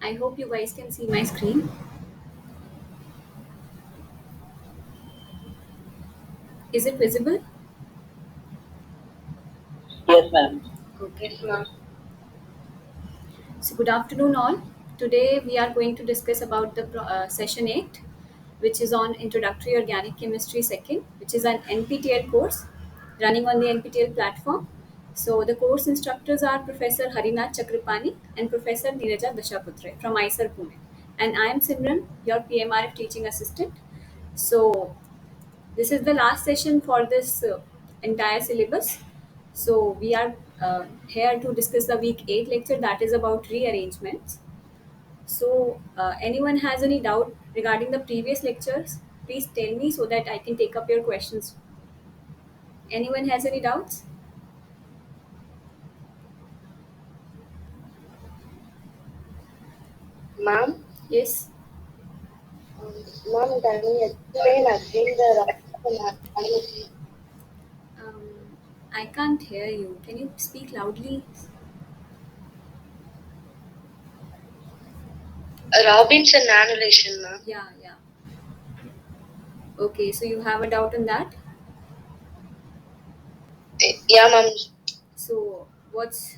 I hope you guys can see my screen. Is it visible? Yes, ma'am. Okay. Yes, ma'am. So good afternoon all. Today we are going to discuss about the session 8, which is on Introductory Organic Chemistry second, which is an NPTEL course running on the NPTEL platform. So the course instructors are Professor Harinath Chakrapani and Professor Neeraja Dashaputre from ISER Pune. And I am Simran, your PMRF teaching assistant. So this is the last session for this entire syllabus. So we are here to discuss the week 8 lecture that is about rearrangements. So anyone has any doubt regarding the previous lectures, please tell me so that I can take up your questions. Anyone has any doubts? Ma'am, Yes. ma'am, can you explain again the Robinson um, I can't hear you. Can you speak loudly? annulation, ma'am? Yeah, yeah. Okay, so you have a doubt on that. Yeah, ma'am. So what's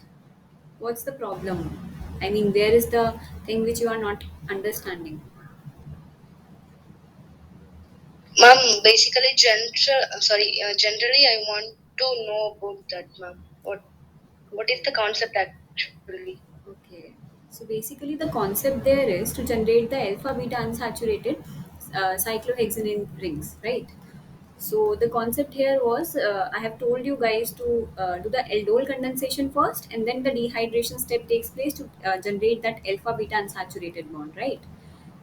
the problem? I mean, where is the thing which you are not understanding? Ma'am, basically, generally, I want to know about that, ma'am. What is the concept actually? Okay. So basically, the concept there is to generate the alpha beta unsaturated cyclohexane rings, right? So the concept here was I have told you guys to do the aldol condensation first, and then the dehydration step takes place to generate that alpha beta unsaturated bond, right?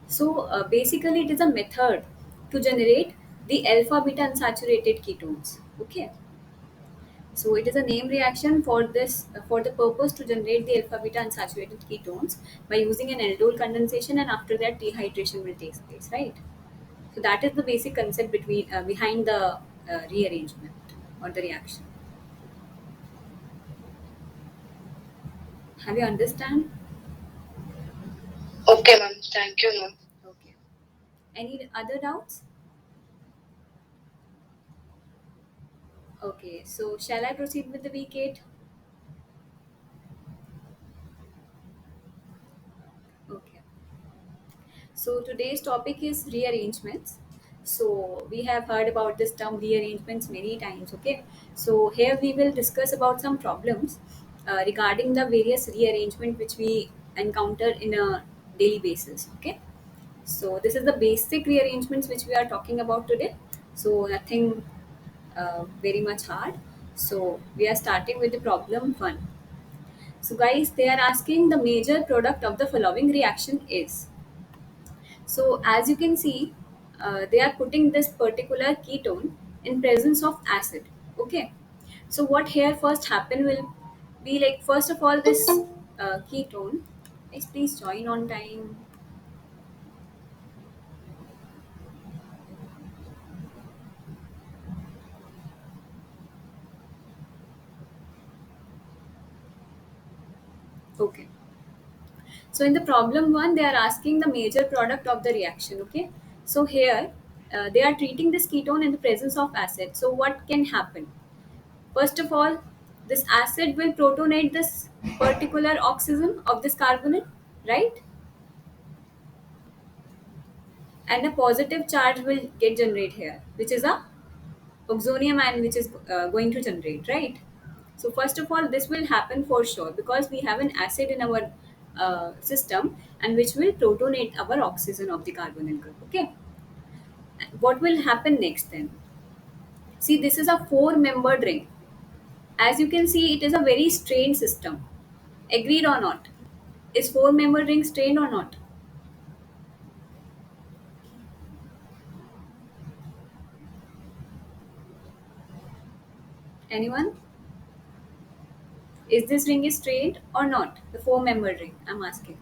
So basically, it is a method to generate the alpha beta unsaturated ketones. Okay. So it is a name reaction for this for the purpose to generate the alpha beta unsaturated ketones by using an aldol condensation, and after that dehydration will take place, right? So that is the basic concept behind the rearrangement or the reaction. Have you understand? Okay, ma'am. Thank you, ma'am. Okay. Any other doubts? Okay. So shall I proceed with the week 8? Okay. So today's topic is rearrangements. So we have heard about this term rearrangements many times. Okay. So here we will discuss about some problems regarding the various rearrangement which we encounter in a daily basis. Okay. So this is the basic rearrangements which we are talking about today. So nothing very much hard. So we are starting with the problem 1. So guys, they are asking the major product of the following reaction is. So as you can see, they are putting this particular ketone in presence of acid. Okay. So what here first happen will be like, first of all, this ketone. Guys, please join on time. Okay. So in the problem 1, they are asking the major product of the reaction. Okay. So here they are treating this ketone in the presence of acid. So what can happen? First of all, this acid will protonate this particular oxygen of this carbonyl, right? And a positive charge will get generate here, which is a oxonium ion which is going to generate, right? So first of all, this will happen for sure because we have an acid in our system, and which will protonate our oxygen of the carbonyl group. Okay. What will happen next then? See, this is a four-membered ring. As you can see, it is a very strained system. Agreed or not? Is four-membered ring strained or not? Anyone? Is this ring is strained or not? The four-membered ring, I'm asking.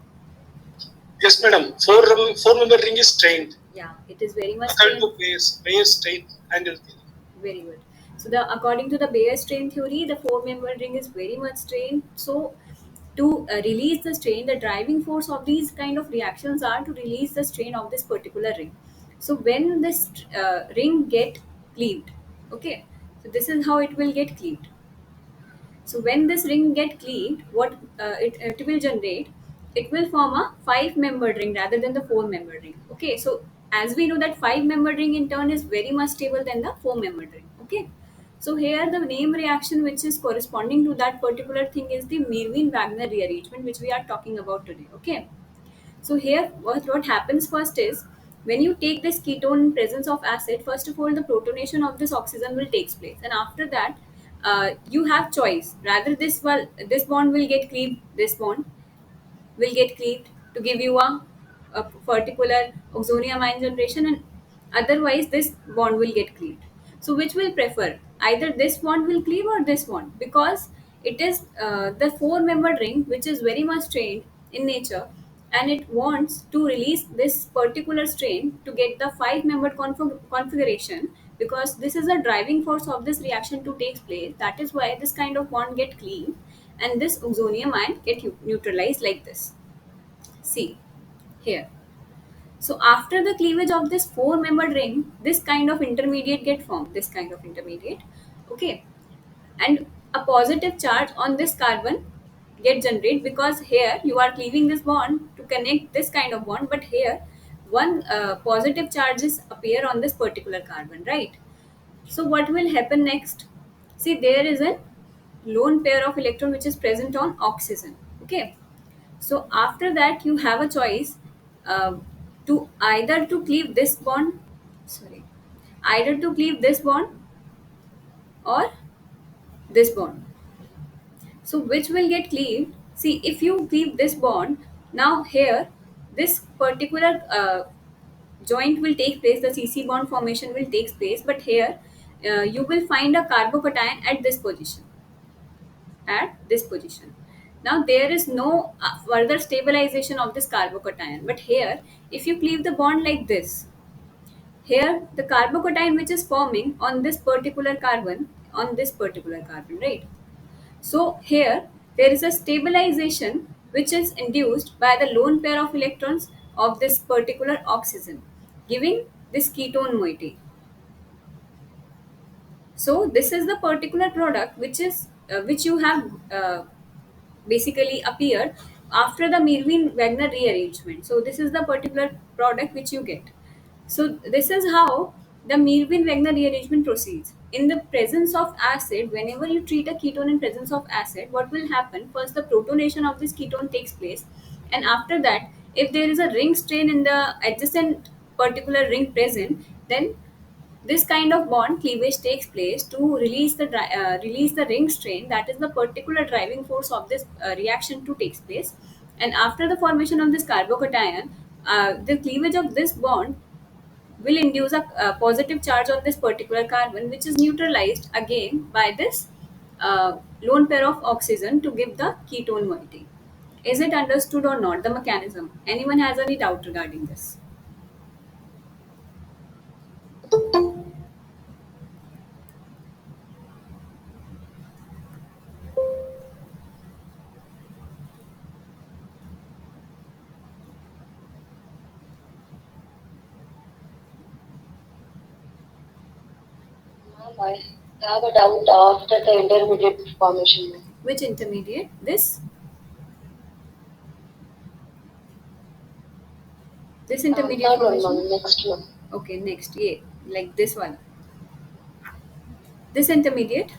Yes, madam. Four-member ring is strained. Yeah, it is very much According strained. to Bayes strain angle theory. Very good. So the according to the Bayer strain theory, the four-membered ring is very much strained. So to release the strain. The driving force of these kind of reactions are to release the strain of this particular ring. So when this ring get cleaved, okay, so this is how it will get cleaved. So when this ring get cleaved, what it will generate, it will form a five-membered ring rather than the four-membered ring. Okay, so as we know that five-membered ring in turn is very much stable than the four-membered ring. Okay, so here the name reaction which is corresponding to that particular thing is the Mirwin-Wagner rearrangement, which we are talking about today. Okay, so here what happens first is, when you take this ketone in presence of acid, first of all the protonation of this oxygen will takes place, and after that you have choice, rather this bond will get cleaved, this bond will get cleaved to give you a particular oxonium ion generation, and otherwise this bond will get cleaved. So which will prefer, either this bond will cleave or this bond, because it is the four membered ring which is very much strained in nature, and it wants to release this particular strain to get the five membered configuration, because this is a driving force of this reaction to take place. That is why this kind of bond get cleaved and this oxonium ion get neutralized like this. See here. So after the cleavage of this four-membered ring, this kind of intermediate get formed. This kind of intermediate, okay, and a positive charge on this carbon get generated, because here you are cleaving this bond to connect this kind of bond, but here one positive charges appear on this particular carbon, right? So what will happen next? See, there is a lone pair of electron which is present on oxygen. Okay, so after that, you have a choice uh, to either to cleave this bond, sorry, either to cleave this bond or this bond. So which will get cleaved? See, if you cleave this bond, now here this particular joint will take place. The CC bond formation will take place, but here you will find a carbocation at this position. At this position. Now there is no further stabilization of this carbocation. But here, if you cleave the bond like this, here the carbocation which is forming on this particular carbon, right? So here there is a stabilization which is induced by the lone pair of electrons of this particular oxygen, giving this ketone moiety. So this is the particular product which you have basically appeared after the Mirwin-Wagner rearrangement. So this is the particular product which you get. So this is how the Mirwin-Wagner rearrangement proceeds. In the presence of acid, whenever you treat a ketone in presence of acid, what will happen? First, the protonation of this ketone takes place, and after that, if there is a ring strain in the adjacent particular ring present, then this kind of bond cleavage takes place to release the ring strain, that is the particular driving force of this reaction to takes place. And after the formation of this carbocation, the cleavage of this bond will induce a positive charge on this particular carbon, which is neutralized again by this lone pair of oxygen to give the ketone moiety. Is it understood or not, the mechanism? Anyone has any doubt regarding this? Ma'am, I have a doubt after the intermediate formation. Ma'am. Which intermediate? This intermediate Third one, formation? ma'am. Next one. Okay, next. Yeah, like this one. This intermediate.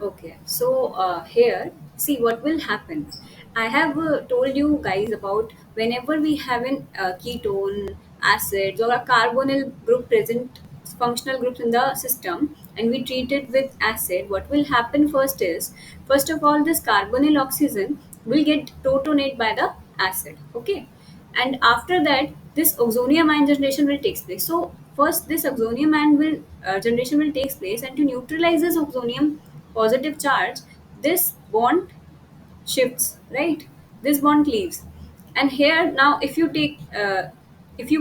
Okay, so here, see what will happen. I have told you guys about whenever we have an ketone, acids, or a carbonyl group present, functional groups in the system, and we treat it with acid. What will happen first is, first of all, this carbonyl oxygen will get protonate by the acid. Okay, and after that this oxonium ion generation will take place. So first this oxonium ion will generation will take place, and to neutralize this oxonium positive charge, this bond shifts, right? This bond cleaves, and here now if you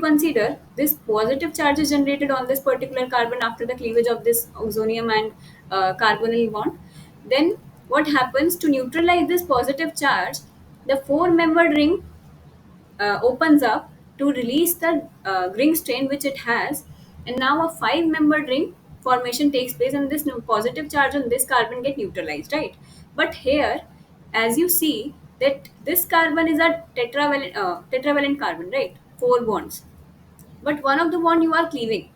consider this positive charge is generated on this particular carbon after the cleavage of this oxonium and carbonyl bond, then what happens to neutralize this positive charge? The four-membered ring opens up to release the ring strain which it has, and now a five-membered ring formation takes place, and this positive charge on this carbon get neutralized, right? But here, as you see that this carbon is a tetravalent carbon, right? Four bonds, but one of the bond you are cleaving.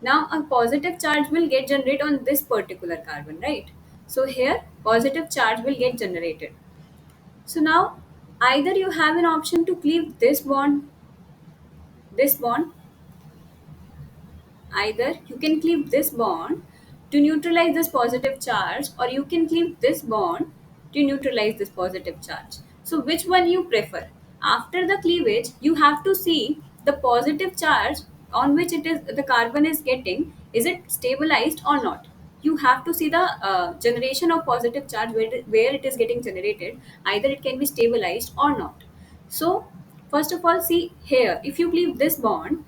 Now a positive charge will get generated on this particular carbon, right? So here positive charge will get generated. So now either you have an option to cleave this bond, either you can cleave this bond to neutralize this positive charge, or you can cleave this bond to neutralize this positive charge. So which one you prefer? After the cleavage, you have to see the positive charge on which it is the carbon is getting, is it stabilized or not. You have to see the generation of positive charge, where it is getting generated, either it can be stabilized or not. So first of all, see here, if you cleave this bond,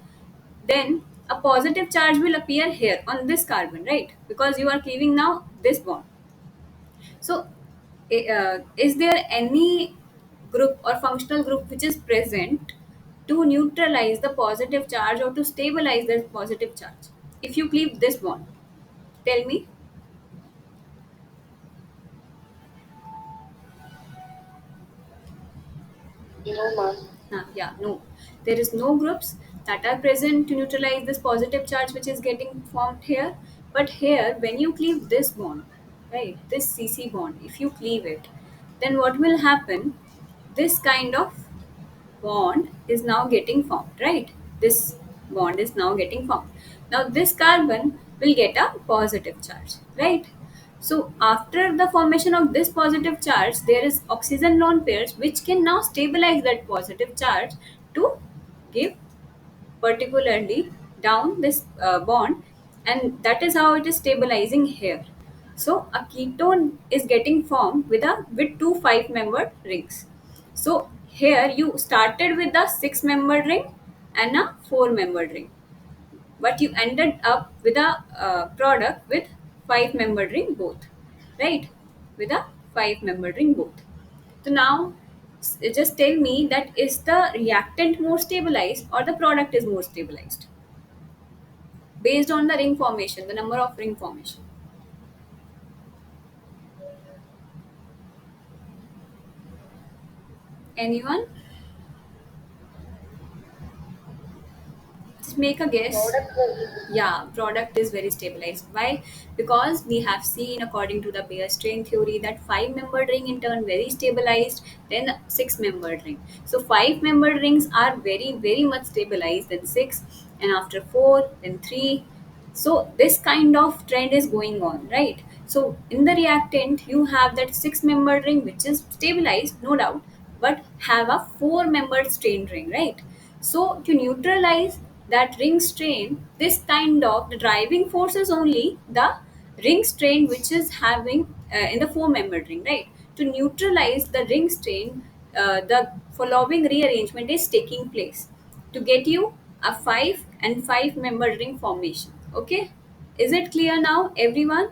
then a positive charge will appear here on this carbon, right? Because you are cleaving now this bond. So is there any group or functional group which is present to neutralize the positive charge or to stabilize the positive charge if you cleave this bond? Tell me. No, ma'am. Yeah, no. There is no groups that are present to neutralize this positive charge which is getting formed here. But here, when you cleave this bond, right, this CC bond, if you cleave it, then what will happen? This kind of bond is now getting formed, right? This bond is now getting formed. Now, this carbon will get a positive charge, right? So, after the formation of this positive charge, there is oxygen lone pairs which can now stabilize that positive charge to give particularly down this bond, and that is how it is stabilizing here. So a ketone is getting formed with two five membered rings. So here you started with a six membered ring and a four membered ring, but you ended up with a product with five membered ring both, right? With a five membered ring both. So now just tell me, that is the reactant more stabilized or the product is more stabilized based on the ring formation, the number of ring formation? Anyone? Just make a guess. Product will Yeah, product is very stabilized. Why? Because we have seen, according to the pair strain theory, that five membered ring in turn very stabilized, then six membered ring. So five membered rings are very much stabilized, then six, and after four, then three. So this kind of trend is going on, right? So in the reactant, you have that six membered ring which is stabilized, no doubt, but have a four membered strain ring, right? So to neutralize that ring strain, this kind of the driving force is only the ring strain which is having in the four membered ring, right? To neutralize the ring strain, the following rearrangement is taking place to get you a five and five membered ring formation. Okay, is it clear now, everyone?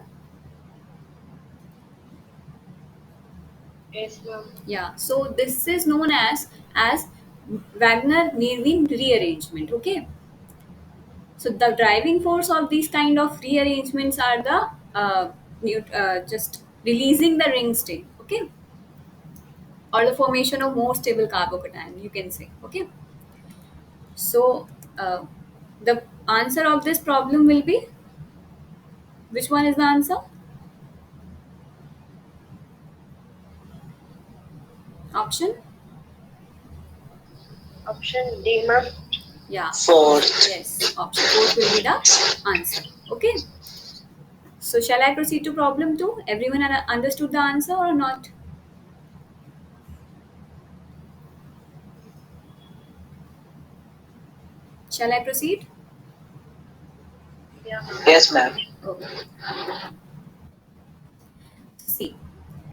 yes, ma'am. Yeah. So this is known as Wagner-Nervin rearrangement. Okay. So the driving force of these kind of rearrangements are the just releasing the ring state, okay, or the formation of more stable carbocation, you can say, okay. So the answer of this problem will be, which one is the answer? Option? Option D, ma'am. Yeah. Fourth. Yes. Option fourth will be the answer. Okay. So shall I proceed to problem two? Everyone understood the answer or not? Shall I proceed? Yeah, ma'am. Yes, ma'am. Okay. See,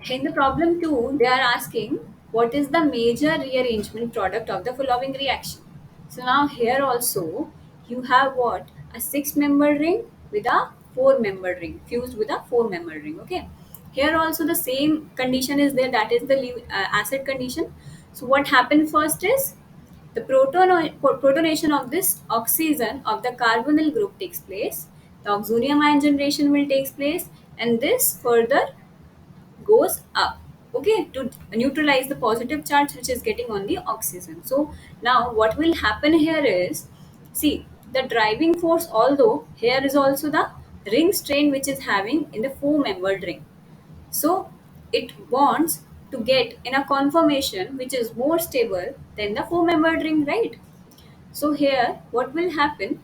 in the problem 2, they are asking what is the major rearrangement product of the following reaction. So now here also you have what? A six membered ring with a four membered ring, fused with a four membered ring. Okay. Here also the same condition is there, that is the acid condition. So what happened first is the protonation of this oxygen of the carbonyl group takes place. The oxonium ion generation will take place, and this further goes up, okay, to neutralize the positive charge which is getting on the oxygen. So now what will happen here is, see, the driving force, although here is also the ring strain which is having in the four membered ring, so it wants to get in a conformation which is more stable than the four membered ring, right? So here what will happen,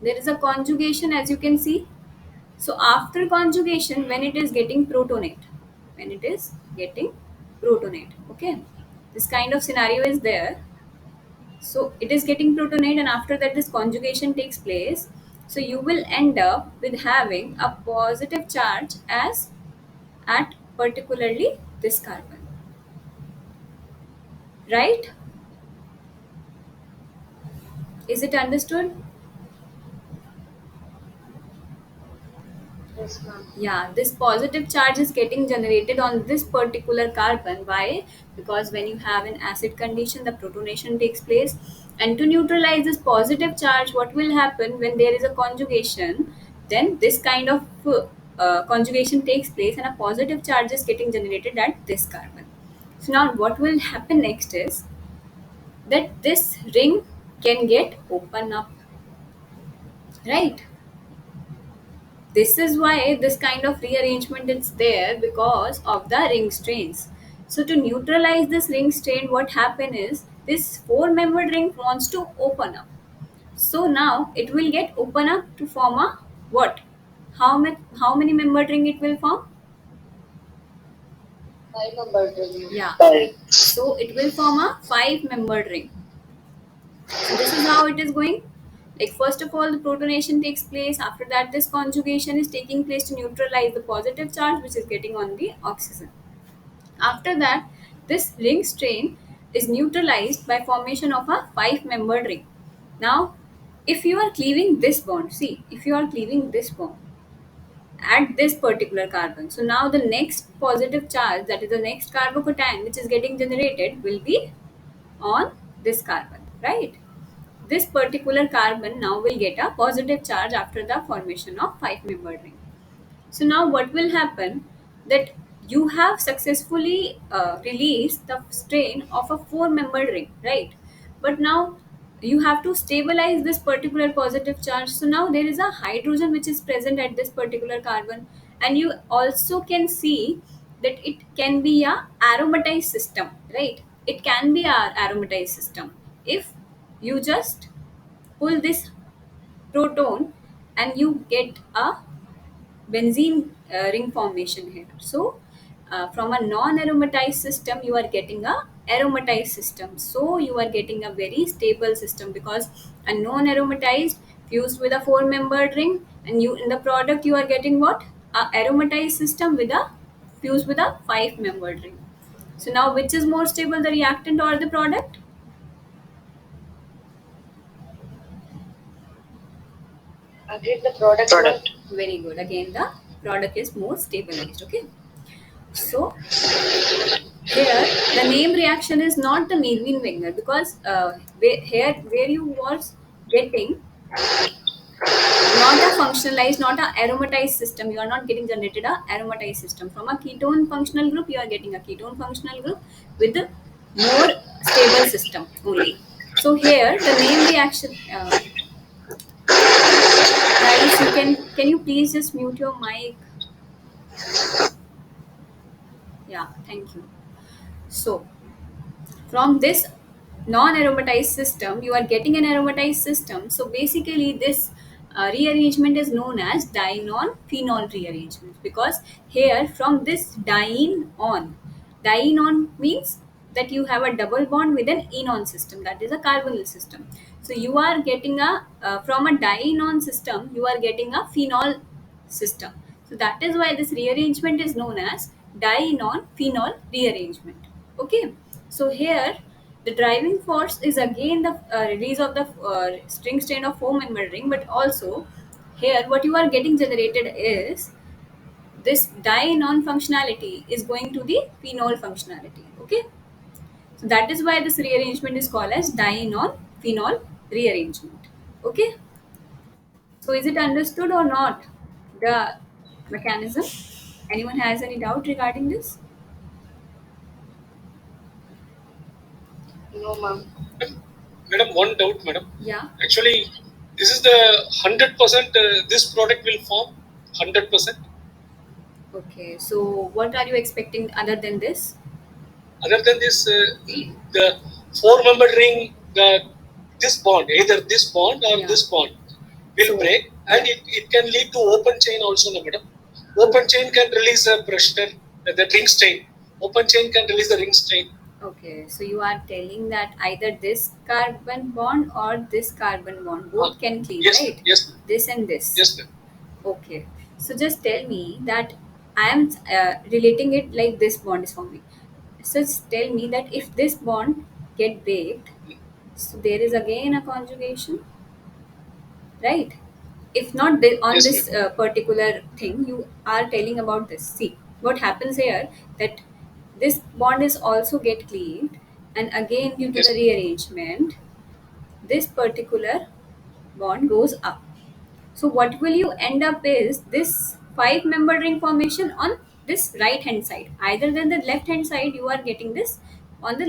there is a conjugation, as you can see. So after conjugation, when it is getting protonate, when it is getting protonate, okay, this kind of scenario is there. So it is getting protonate, and after that this conjugation takes place. So you will end up with having a positive charge as at particularly this carbon, right? Is it understood? Yes, ma'am. Yeah, this positive charge is getting generated on this particular carbon. Why? Because when you have an acid condition, the protonation takes place, and to neutralize this positive charge, what will happen when there is a conjugation, then this kind of conjugation takes place and a positive charge is getting generated at this carbon. So now what will happen next is that this ring can get open up, right? This is why this kind of rearrangement is there, because of the ring strains. So to neutralize this ring strain, what happen is this four membered ring wants to open up. So now it will get open up to form a what? How many membered ring it will form? 5 membered ring. Yeah. Right. So it will form a five membered ring. So this is how it is going. Like first of all, the protonation takes place. After that, this conjugation is taking place to neutralize the positive charge which is getting on the oxygen. After that, this ring strain is neutralized by formation of a five-membered ring. Now, if you are cleaving this bond, see, if you are cleaving this bond at this particular carbon, so now the next positive charge, that is the next carbocation which is getting generated, will be on this carbon, right? This particular carbon now will get a positive charge after the formation of five membered ring. So now what will happen, that you have successfully released the strain of a four membered ring, right? But now you have to stabilize this particular positive charge. So now there is a hydrogen which is present at this particular carbon, and you also can see that it can be a aromatized system, right? It can be a aromatized system if you just pull this proton and you get a benzene ring formation here. So, from a non-aromatized system, you are getting a aromatized system. So, you are getting a very stable system, because a non-aromatized fused with a four-membered ring, and you in the product you are getting what? A aromatized system with a fused with a five-membered ring. So now, which is more stable, the reactant or the product? Agreed, the product. Product. Very good. Again, the product is more stabilized. Okay. So here, the name reaction is not the Meerwin Wenger, because where you was getting not a functionalized, not a aromatized system. You are not getting generated a aromatized system. From a ketone functional group, you are getting a ketone functional group with a more stable system only. So here, the name reaction. Guys, can you please just mute your mic? Yeah, thank you. So from this non-aromatized system you are getting an aromatized system. So basically this rearrangement is known as Dienon phenol rearrangement, because here from this dienon means that you have a double bond with an enon system, that is a carbonyl system. So you are getting a from a dienon system you are getting a phenol system. So that is why this rearrangement is known as dienon phenol rearrangement. Okay. So here the driving force is again the release of the string strain of four membered ring, but also here what you are getting generated is this Dienon functionality is going to the phenol functionality. Okay, so that is why this rearrangement is called as Dienon phenol rearrangement. Okay, so is it understood or not, the mechanism? Anyone has any doubt regarding this? No, ma'am. Madam, one doubt, madam. Yeah. Actually, this is the 100%. This product will form 100%. Okay, so what are you expecting other than this? Other than this, the four-member ring, this bond, either this bond or Yeah. this bond, will So, break, and yeah. it can lead to open chain also, no, madam. Open chain can release a pressure, the ring strain. Open chain can release the ring strain. Okay, so you are telling that either this carbon bond or this carbon bond Uh, both can cleave, yes, ma'am. right? Yes, ma'am. This and this. Yes, ma'am. Okay, so just tell me that I am relating it like this bond is forming. So just tell me that if this bond get baked, so there is again a conjugation, right? If not on Yes, this ma'am. particular thing you are telling about this, see what happens here, that this bond is also get cleaved, and again due to Yes, the rearrangement this particular bond goes up. So what will you end up is this five member ring formation on this right hand side, either than the left hand side you are getting this on the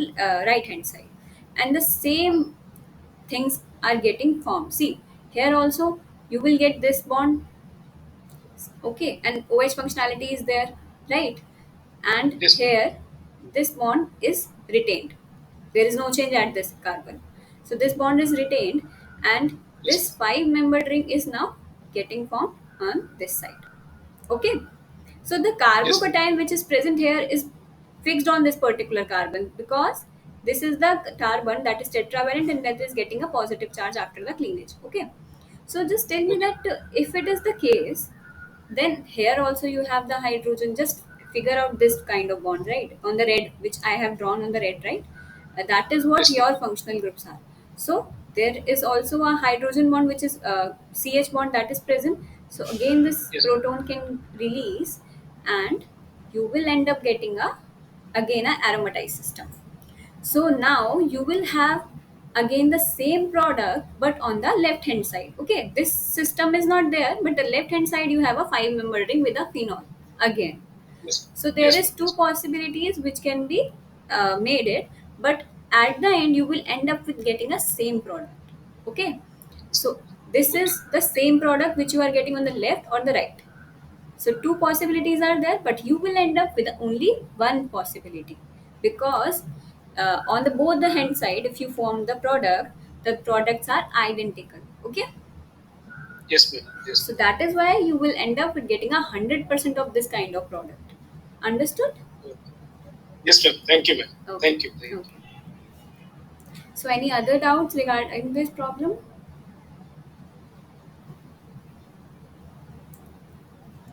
right hand side, and the same things are getting formed. See, here also you will get this bond, okay, and OH functionality is there, right? And yes, ma'am. here this bond is retained. There is no change at this carbon. So this bond is retained, and Yes, this five membered ring is now getting formed on this side. Okay. So the yes, ma'am. carbocation which is present here is fixed on this particular carbon, because this is the carbon that is tetravalent and that is getting a positive charge after the cleavage. Okay. So just tell me Okay. that if it is the case, then here also you have the hydrogen. Just figure out this kind of bond, right? On the red, which I have drawn on the red, right? That is what Yes, ma'am. your functional groups are. So there is also a hydrogen bond, which is CH bond that is present. So again, this Yes, ma'am. proton can release, and you will end up getting a again a aromatized system. So now you will have again the same product but on the left hand side. Okay, this system is not there, but the left hand side you have a five member ring with a phenol again. Yes, So there yes, is ma'am. two possibilities which can be made it, but at the end you will end up with getting a same product. Okay, so this Okay. is the same product which you are getting on the left or the right. So two possibilities are there, but you will end up with only one possibility, because on the both the hand side, if you form the products are identical. Okay, Yes, ma'am. Yes, so that is why you will end up with getting 100% of this kind of product. Understood? ma'am. Yes, ma'am. Thank you, ma'am. Okay. Thank you. Thank you. Okay. So any other doubts regarding this problem?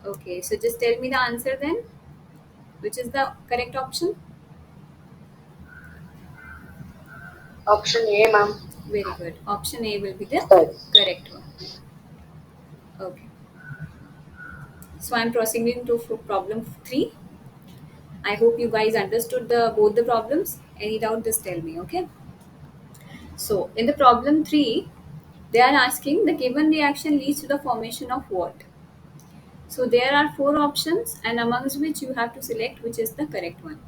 Okay. So just tell me the answer then. Which is the correct option? Option A, ma'am. Very good. Option A will be the Yes. correct one. Okay. So I'm proceeding to problem 3. I hope you guys understood the both the problems. Any doubt, just tell me, okay? So in the problem 3, they are asking the given reaction leads to the formation of what? So there are four options, and amongst which you have to select which is the correct one.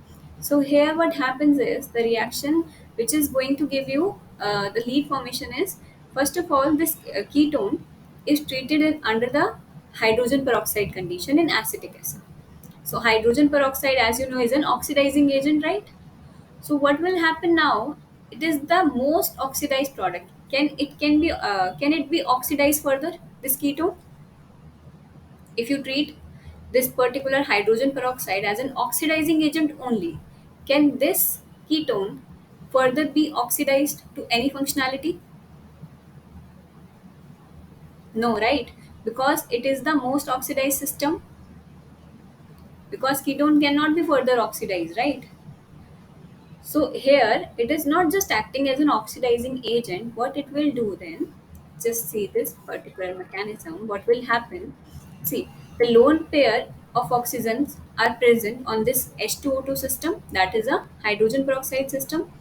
So here what happens is the reaction which is going to give you the lead formation is, first of all, this ketone is treated under the hydrogen peroxide condition in acetic acid. So hydrogen peroxide, as you know, is an oxidizing agent, right? So what will happen now? It is the most oxidized product. Can it be oxidized further? This ketone, if you treat this particular hydrogen peroxide as an oxidizing agent only, can this ketone further be oxidized to any functionality? No, right? Because it is the most oxidized system. Because ketone cannot be further oxidized, right? So here it is not just acting as an oxidizing agent. What it will do then, just see this particular mechanism, what will happen? See, the lone pair of oxygens are present on this H2O2 system, that is a hydrogen peroxide system.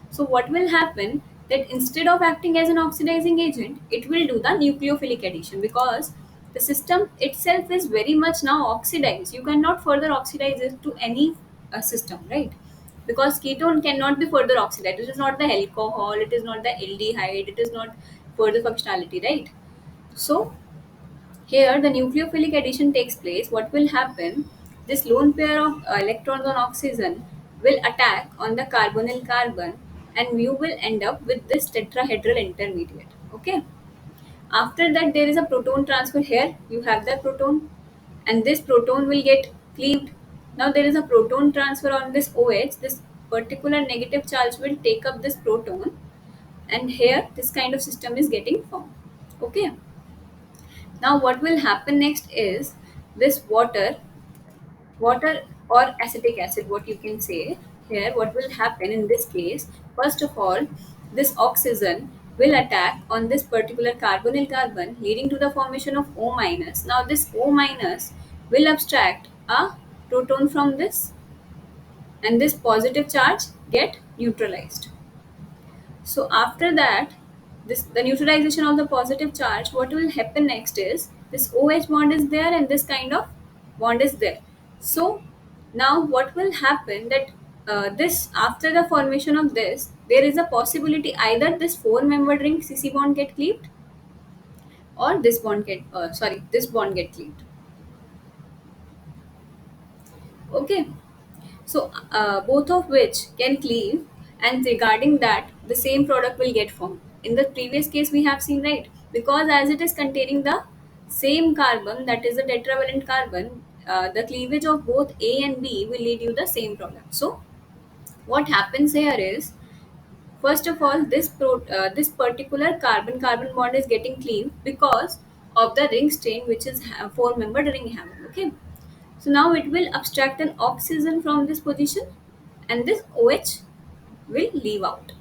So what will happen, that instead of acting as an oxidizing agent, it will do the nucleophilic addition, because the system itself is very much now oxidized. You cannot further oxidize it to any system, right? Because ketone cannot be further oxidized. It is not the alcohol, it is not the aldehyde, it is not further functionality, right? So here, the nucleophilic addition takes place. What will happen? This lone pair of electrons on oxygen will attack on the carbonyl carbon, and you will end up with this tetrahedral intermediate. Okay. After that, there is a proton transfer here. You have that proton, and this proton will get cleaved. Now, there is a proton transfer on this OH. This particular negative charge will take up this proton, and here, this kind of system is getting formed. Okay. Now, what will happen next is this water or acetic acid, what you can say here, what will happen in this case? First of all, this oxygen will attack on this particular carbonyl carbon, leading to the formation of O minus. Now, this O minus will abstract a proton from this, and this positive charge get neutralized. So after that, this the neutralization of the positive charge, what will happen next is this OH bond is there and this kind of bond is there. So now what will happen, that this after the formation of this, there is a possibility either this four membered ring CC bond get cleaved, or this bond get this bond get cleaved. Okay. So both of which can cleave, and regarding that, the same product will get formed. In the previous case, we have seen, right, because as it is containing the same carbon, that is the tetravalent carbon, the cleavage of both A and B will lead you the same product. So what happens here is, first of all, this particular carbon carbon bond is getting cleaved because of the ring strain, which is four membered ring having. Okay. So now it will abstract an oxygen from this position, and this OH will leave out.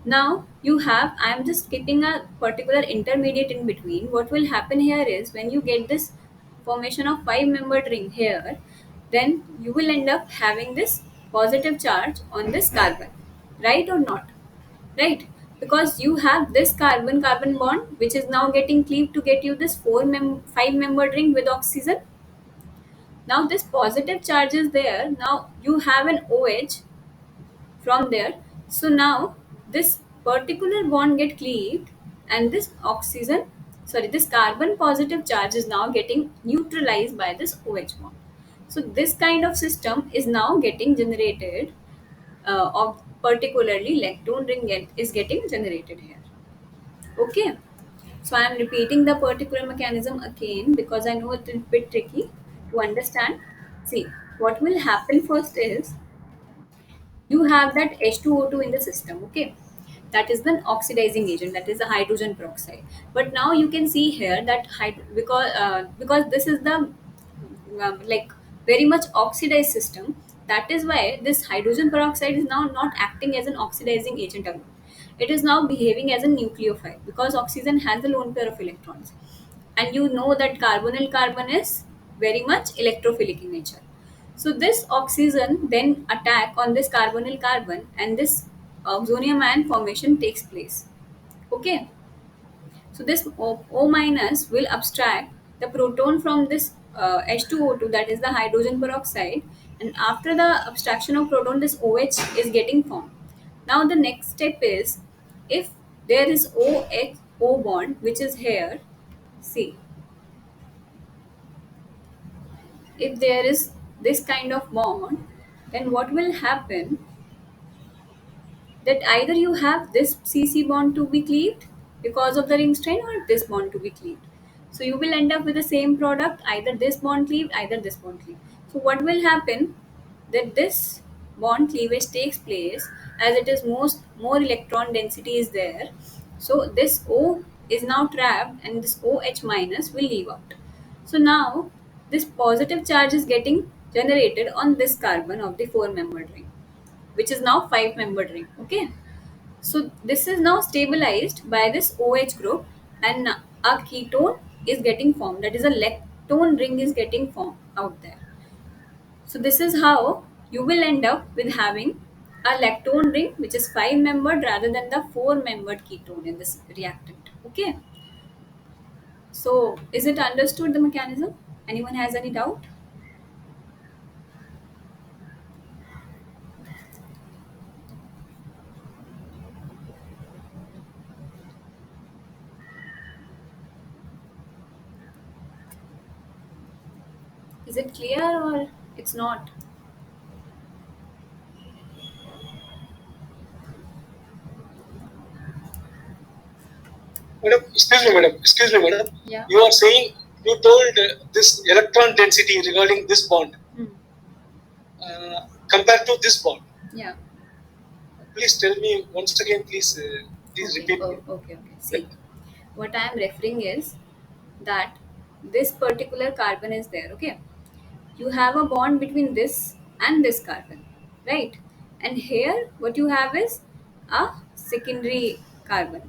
Now you have, I am just skipping a particular intermediate in between. What will happen here is, when you get this formation of five membered ring here, then you will end up having this positive charge on this carbon, right or not? Right? Because you have this carbon carbon bond which is now getting cleaved to get you this five membered ring with oxygen. Now this positive charge is there. Now you have an OH from there. So now this particular bond get cleaved, and this this carbon positive charge is now getting neutralized by this OH bond. So this kind of system is now getting generated, of particularly lactone ring is getting generated here. Okay. So I am repeating the particular mechanism again because I know it is a bit tricky to understand. See, what will happen first is, you have that H2O2 in the system, okay? That is the oxidizing agent, that is the hydrogen peroxide. But now you can see here that because this is the like very much oxidized system, that is why this hydrogen peroxide is now not acting as an oxidizing agent alone. It is now behaving as a nucleophile, because oxygen has a lone pair of electrons, and you know that carbonyl carbon is very much electrophilic in nature. So this oxygen then attack on this carbonyl carbon, and this oxonium ion formation takes place. Okay. So this O minus will abstract the proton from this H2O2, that is the hydrogen peroxide, and after the abstraction of proton, this OH is getting formed. Now the next step is, if there is O bond which is here, see, if there is this kind of bond, then what will happen, that either you have this CC bond to be cleaved because of the ring strain, or this bond to be cleaved. So you will end up with the same product, either this bond cleaved, either this bond cleaved. So what will happen, that this bond cleavage takes place as it is more electron density is there. So this O is now trapped, and this OH minus will leave out. So now this positive charge is getting generated on this carbon of the four membered ring, which is now five membered ring. Okay. So this is now stabilized by this OH group, and a ketone is getting formed, that is a lactone ring is getting formed out there. So this is how you will end up with having a lactone ring which is 5-membered rather than the 4-membered ketone in this reactant. Okay. So is it understood the mechanism? Anyone has any doubt? Is it clear or it's not? Madam, excuse me, madam. Excuse me, madam. Yeah. You are saying you told this electron density regarding this bond Hmm. compared to this bond. Yeah. Please tell me once again. Please Okay. repeat Oh, me. okay. Okay. See, what I am referring is that this particular carbon is there. Okay. You have a bond between this and this carbon, right? And here, what you have is a secondary carbon,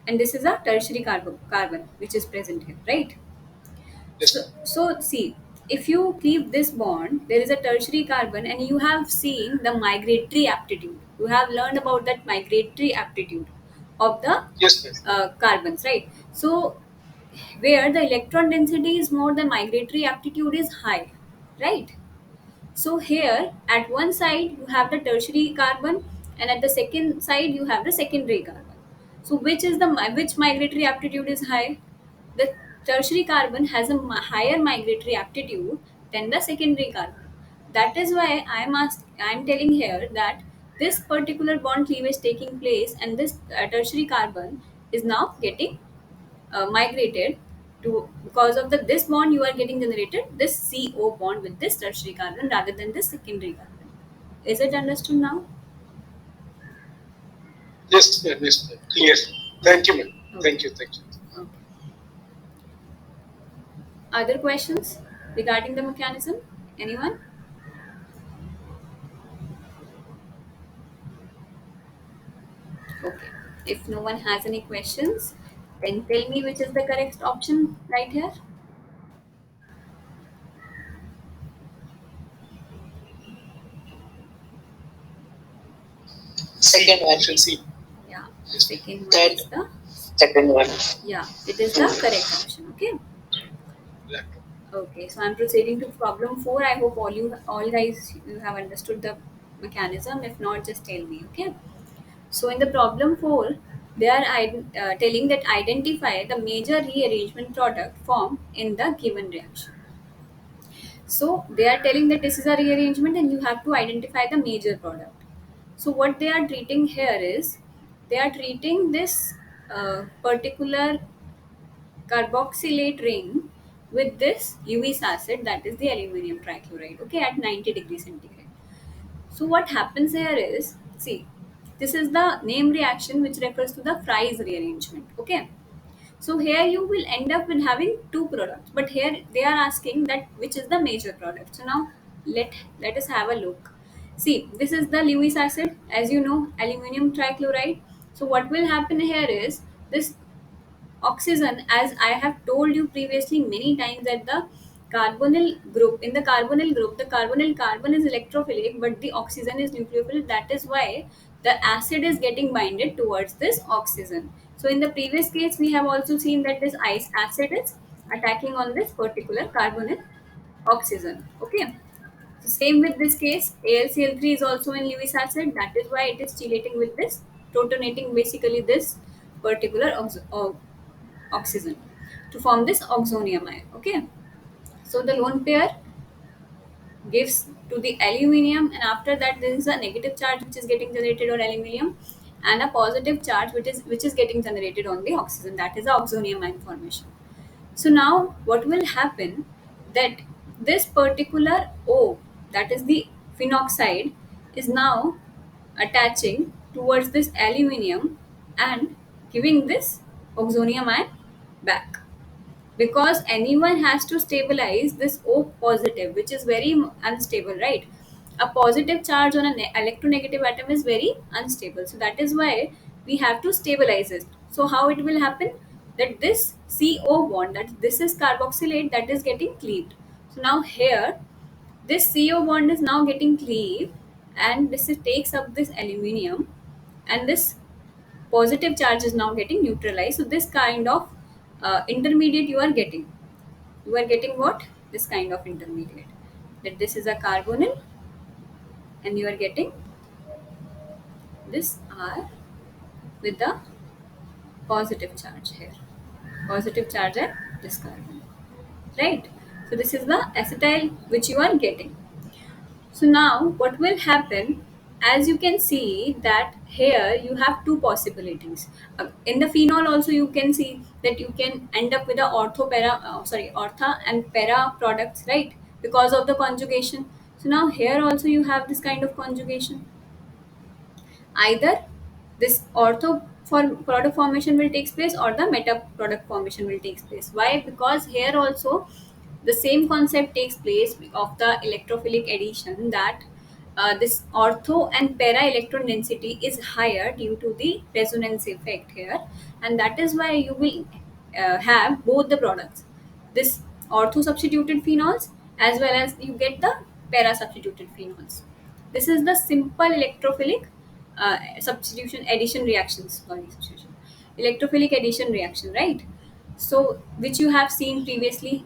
and this is a tertiary carbon which is present here, right? Yes, So see, if you keep this bond, there is a tertiary carbon, and you have seen the migratory aptitude. You have learned about that migratory aptitude of the yes, ma'am. carbons, right? So where the electron density is more, the migratory aptitude is high, right? So here at one side you have the tertiary carbon, and at the second side you have the secondary carbon. So which migratory aptitude is high? The tertiary carbon has a higher migratory aptitude than the secondary carbon. That is why I'm telling here that this particular bond cleavage taking place, and this tertiary carbon is now getting migrated to, because of the this bond you are getting generated this CO bond with this tertiary carbon rather than this secondary carbon. Is it understood now? Yes, ma'am. Yes, ma'am. Clear. Thank you, ma'am. Okay. Thank you. Thank you. Okay. Other questions regarding the mechanism? Anyone? Okay. If no one has any questions, then tell me which is the correct option right here. Second option C. Yeah. Yes. Second one Third. is the, Second one. yeah, it is the correct option. Okay. Lactose. Okay, so I'm proceeding to problem 4. I hope all guys, you have understood the mechanism. If not, just tell me. Okay. So in the problem 4, they are telling that identify the major rearrangement product formed in the given reaction. So they are telling that this is a rearrangement, and you have to identify the major product. So what they are treating here is they are treating this particular carboxylate ring with this Lewis acid, that is the aluminum trichloride, okay, at 90 degrees centigrade. So what happens here is, see, this is the name reaction which refers to the Fry's rearrangement, okay. So here you will end up with having two products, but here they are asking that which is the major product. So now let us have a look. See, this is the Lewis acid, as you know, aluminum trichloride. So what will happen here is this oxygen, as I have told you previously many times, that the carbonyl group, in the carbonyl group, the carbonyl carbon is electrophilic but the oxygen is nucleophilic. That is why the acid is getting binded towards this oxygen. So in the previous case we have also seen that this ice acid is attacking on this particular carbonyl oxygen, okay. So same with this case, AlCl3 is also in Lewis acid. That is why it is chelating with this, protonating basically this particular oxygen to form this oxonium ion, okay. So the lone pair gives to the aluminium, and after that there is a negative charge which is getting generated on aluminium, and a positive charge which is getting generated on the oxygen, that is the oxonium ion formation. So now what will happen, that this particular O, that is the phenoxide, is now attaching towards this aluminium and giving this oxonium ion back, because anyone has to stabilize this O positive, which is very unstable, right? A positive charge on an electronegative atom is very unstable, so that is why we have to stabilize it. So how it will happen, that this CO bond, that this is carboxylate, that is getting cleaved. So now here this CO bond is now getting cleaved, and takes up this aluminium, and this positive charge is now getting neutralized. So this kind of intermediate you are getting. You are getting what? This kind of intermediate. That this is a carbonyl, and you are getting this R with the positive charge here. Positive charge at this carbon. Right? So this is the acetyl which you are getting. So now what will happen, as you can see that here you have two possibilities. In the phenol also you can see that you can end up with a ortho and para products, right? Because of the conjugation. So now here also you have this kind of conjugation. Either this ortho for product formation will take place, or the meta product formation will take place. Why? Because here also the same concept takes place of the electrophilic addition, that this ortho and para electron density is higher due to the resonance effect here, and that is why you will have both the products, this ortho substituted phenols as well as you get the para substituted phenols. This is the simple electrophilic substitution addition reactions. Sorry, substitution. Electrophilic addition reaction, right? So, which you have seen previously.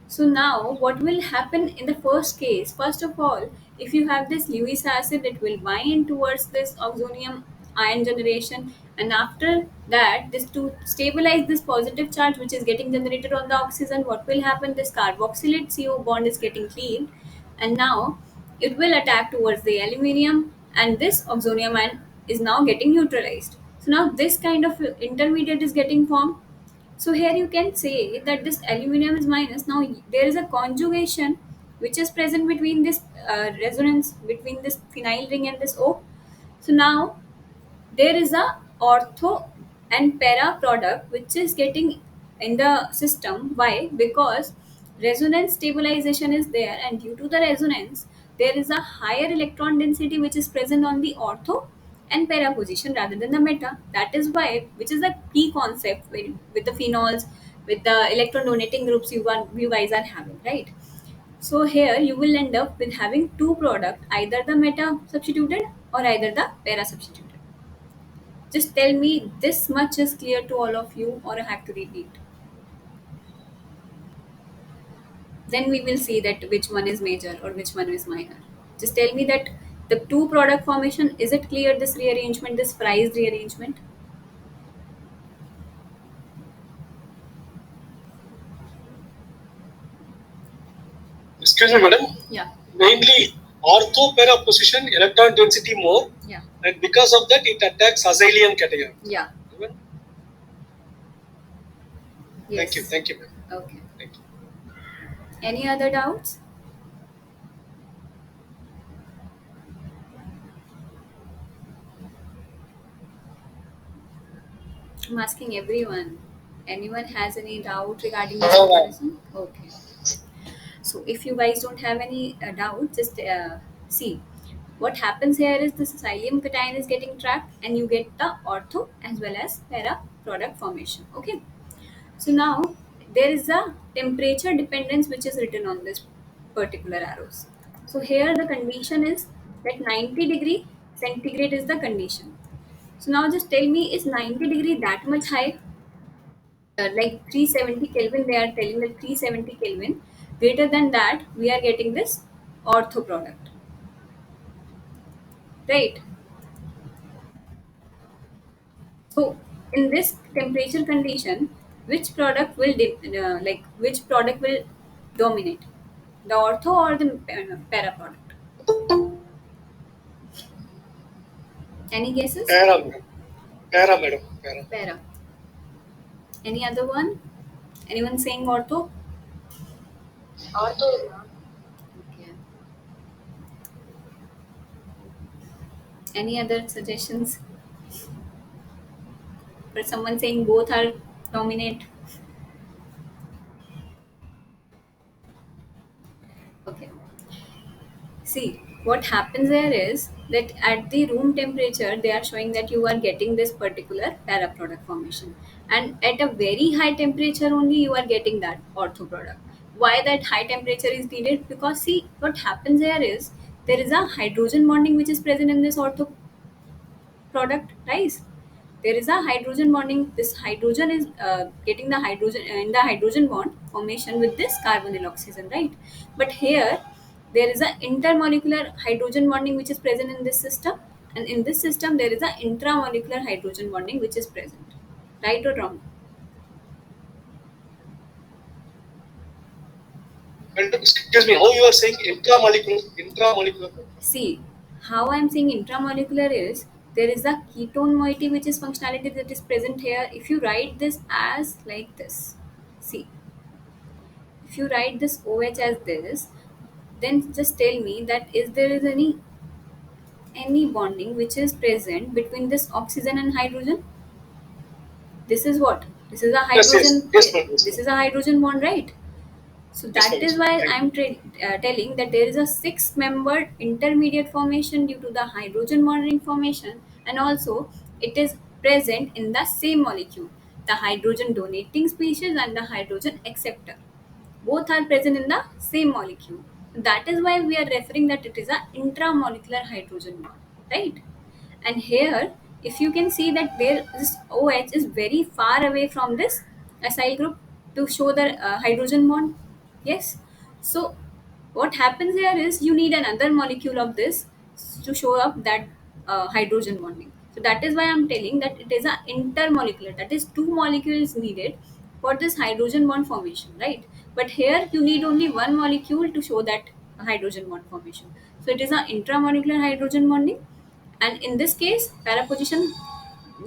So now, what will happen in the first case? First of all, if you have this Lewis acid, it will bind towards this oxonium ion generation, and after that, this to stabilize this positive charge which is getting generated on the oxygen, what will happen? This carboxylate CO bond is getting cleaved, and now it will attack towards the aluminium, and this oxonium ion is now getting neutralized. So now this kind of intermediate is getting formed. So here you can say that this aluminum is minus. Now there is a conjugation which is present between this resonance between this phenyl ring and this O. So now there is a ortho and para product which is getting in the system. Why? Because resonance stabilization is there, and due to the resonance there is a higher electron density which is present on the ortho and para position rather than the meta. That is why, which is the key concept with the phenols, with the electron donating groups you guys are having, right? So here you will end up with having two product, either the meta substituted or either the para substituted. Just tell me, this much is clear to all of you, or I have to repeat? Then we will see that which one is major or which one is minor. Just tell me that the two product formation, is it clear, this rearrangement, this Fry's rearrangement? Excuse me, madam. Yeah. Mainly ortho para position electron density more, Yeah. and because of that it attacks acylium cation. Yeah. Even- Yes. Thank you, ma'am. Okay. Thank you. Any other doubts? I'm asking everyone. Anyone has any doubt regarding this No, ma'am. comparison? Okay. So if you guys don't have any doubt, just see. What happens here is this psyllium cation is getting trapped, and you get the ortho as well as para product formation. Okay. So now there is a temperature dependence which is written on this particular arrows. So here the condition is that 90 degree centigrade is the condition. So now just tell me, is 90 degree that much high? Like 370 Kelvin, they are telling that 370 Kelvin. Greater than that, we are getting this ortho product. Right? So in this temperature condition, which product will which product will dominate? The ortho or the para product? Any guesses? Para, madam. Para, madam. Para. Para. Any other one? Anyone saying ortho? Ortho, ma'am. Okay. Any other suggestions? For someone saying both are dominate. Okay. See, what happens there is that at the room temperature they are showing that you are getting this particular para product formation, and at a very high temperature only you are getting that ortho product. Why that high temperature is needed? Because see, what happens here is there is a hydrogen bonding which is present in this ortho product, right? There is a hydrogen bonding. This hydrogen is getting the hydrogen in the hydrogen bond formation with this carbonyl oxygen, right? But here there is a intermolecular hydrogen bonding which is present in this system, and in this system there is a intramolecular hydrogen bonding which is present, right or wrong? And excuse me, how you are saying intramolecular? Intramolecular. See, how I'm saying intramolecular is there is a ketone moiety which is functionality that is present here. If you write this as like this, see, if you write this OH as this, then just tell me that is there is any bonding which is present between this oxygen and hydrogen. This is what? This is a Yes, yes, hydrogen. yes, ma'am. Yes, This ma'am. is a hydrogen bond, right? So Yes, ma'am. that Yes, is ma'am. why Thank you. I'm telling that there is a six-membered intermediate formation due to the hydrogen bonding formation, and also it is present in the same molecule, the hydrogen donating species and the hydrogen acceptor. Both are present in the same molecule. That is why we are referring that it is a intramolecular hydrogen bond, right? And here, if you can see that there this OH is very far away from this acyl group to show the hydrogen bond. Yes. So what happens here is you need another molecule of this to show up that hydrogen bonding. So that is why I'm telling that it is a intermolecular. That is two molecules needed for this hydrogen bond formation, right? But here you need only one molecule to show that hydrogen bond formation. So it is a intramolecular hydrogen bonding, and in this case para position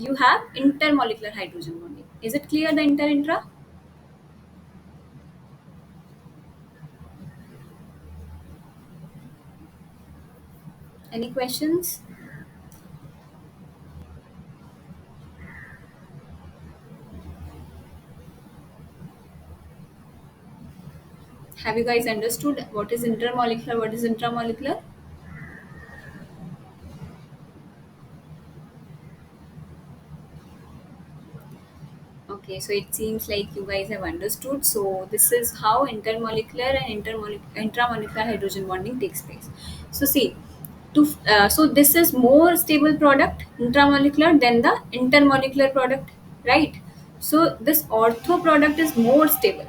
you have intermolecular hydrogen bonding. Is it clear, the inter-intra? Any questions? Have you guys understood what is intermolecular, what is intramolecular? Okay, so it seems like you guys have understood. So this is how intermolecular and intramolecular hydrogen bonding takes place. So see, so this is more stable product intramolecular than the intermolecular product, right? So this ortho product is more stable.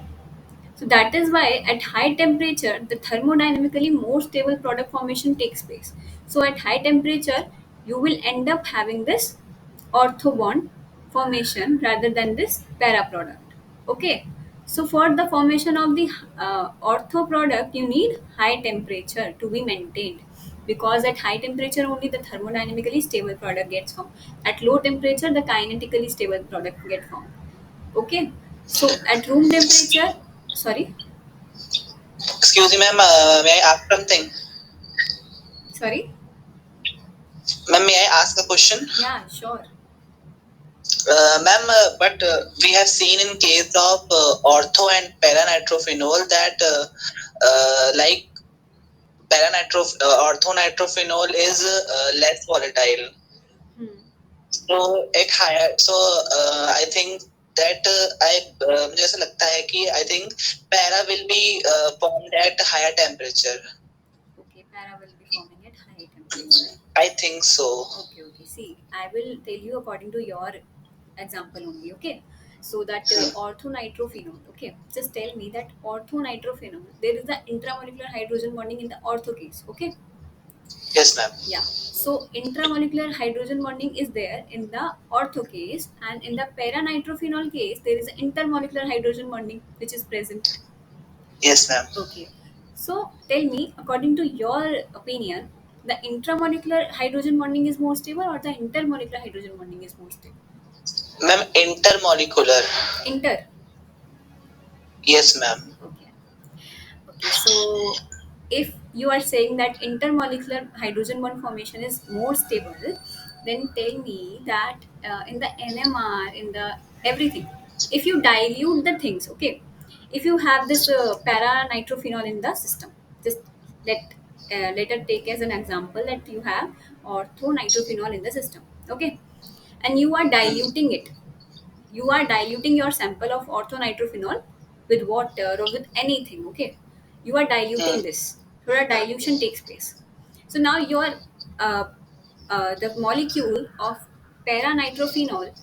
So that is why at high temperature, the thermodynamically more stable product formation takes place. So at high temperature, you will end up having this ortho bond formation rather than this para product. Okay. So for the formation of the ortho product, you need high temperature to be maintained, because at high temperature only the thermodynamically stable product gets formed. At low temperature, the kinetically stable product get formed. Okay. So at room temperature, sorry, Excuse me, ma'am. May I ask something? sorry. Ma'am, may I ask a question? Yeah, sure. Ma'am, but we have seen in case of ortho and paranitrophenol that like orthonitrophenol is less volatile. Hmm. So एक higher. So I think that मुझे ऐसा लगता है कि I think para will be formed at higher temperature. Okay, para will be forming at high temperature. I think so. Okay, okay. See, I will tell you according to your example only. Okay. So that orthonitrophenol. Okay, just tell me that orthonitrophenol. There is the intramolecular hydrogen bonding in the ortho case. Okay. Yes, ma'am. Yeah. So intramolecular hydrogen bonding is there in the ortho case, and in the paranitrophenol case, there is intermolecular hydrogen bonding which is present. Yes, ma'am. Okay. So tell me, according to your opinion, the intramolecular hydrogen bonding is more stable or the intermolecular hydrogen bonding is more stable? Ma'am, intermolecular. Inter. Yes, ma'am. Okay. Okay. So if you are saying that intermolecular hydrogen bond formation is more stable, then tell me that in the NMR, in the everything, if you dilute the things, okay, if you have this para nitrophenol in the system, just let let us take as an example that you have orthonitrophenol in the system. Okay, and you are diluting it. You are diluting your sample of orthonitrophenol with water or with anything. Okay, you are diluting this, so a dilution takes place. So now your uh, the molecule of paranitrophenol,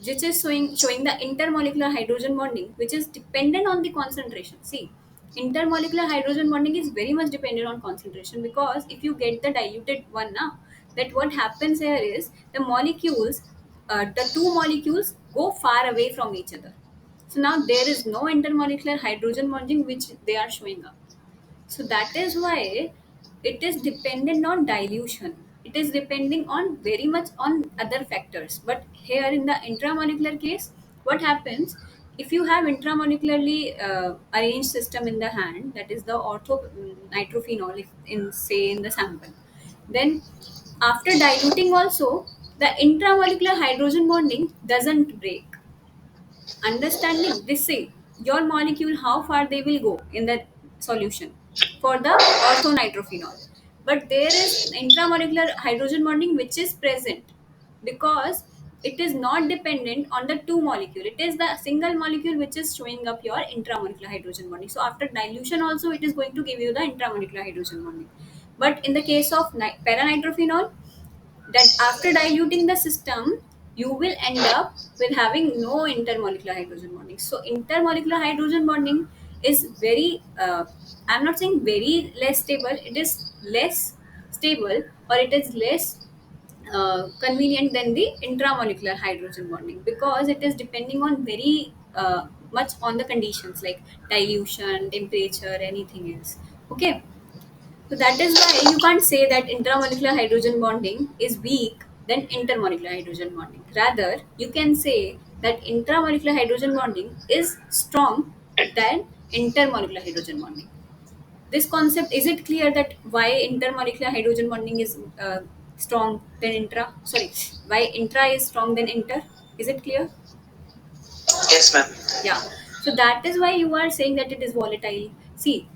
which is showing the intermolecular hydrogen bonding, which is dependent on the concentration. See, intermolecular hydrogen bonding is very much dependent on concentration, because if you get the diluted one now, that what happens here is the molecules, the two molecules go far away from each other. So now there is no intermolecular hydrogen bonding which they are showing up. So that is why it is dependent on dilution. It is depending on very much on other factors. But here in the intramolecular case, what happens if you have intramolecularly arranged system in the hand, that is the ortho nitrophenol, if in say in the sample, then after diluting also the intramolecular hydrogen bonding doesn't break. Understanding this, say your molecule how far they will go in the solution for the orthonitrophenol, but there is intramolecular hydrogen bonding which is present, because it is not dependent on the two molecule. It is the single molecule which is showing up your intramolecular hydrogen bonding. So after dilution also it is going to give you the intramolecular hydrogen bonding. But in the case of paranitrophenol, that after diluting the system, you will end up with having no intermolecular hydrogen bonding. So intermolecular hydrogen bonding is very, I'm not saying very less stable, it is less stable, or it is less convenient than the intramolecular hydrogen bonding, because it is depending on very much on the conditions like dilution, temperature, anything else. Okay, so that is why you can't say that intramolecular hydrogen bonding is weak than intermolecular hydrogen bonding. Rather, you can say that intramolecular hydrogen bonding is strong than intermolecular hydrogen bonding. This concept, is it clear that why intermolecular hydrogen bonding is strong than intra? Sorry, why intra is strong than inter? Is it clear? Yes, ma'am. Yeah. So that is why you are saying that it is volatile. See,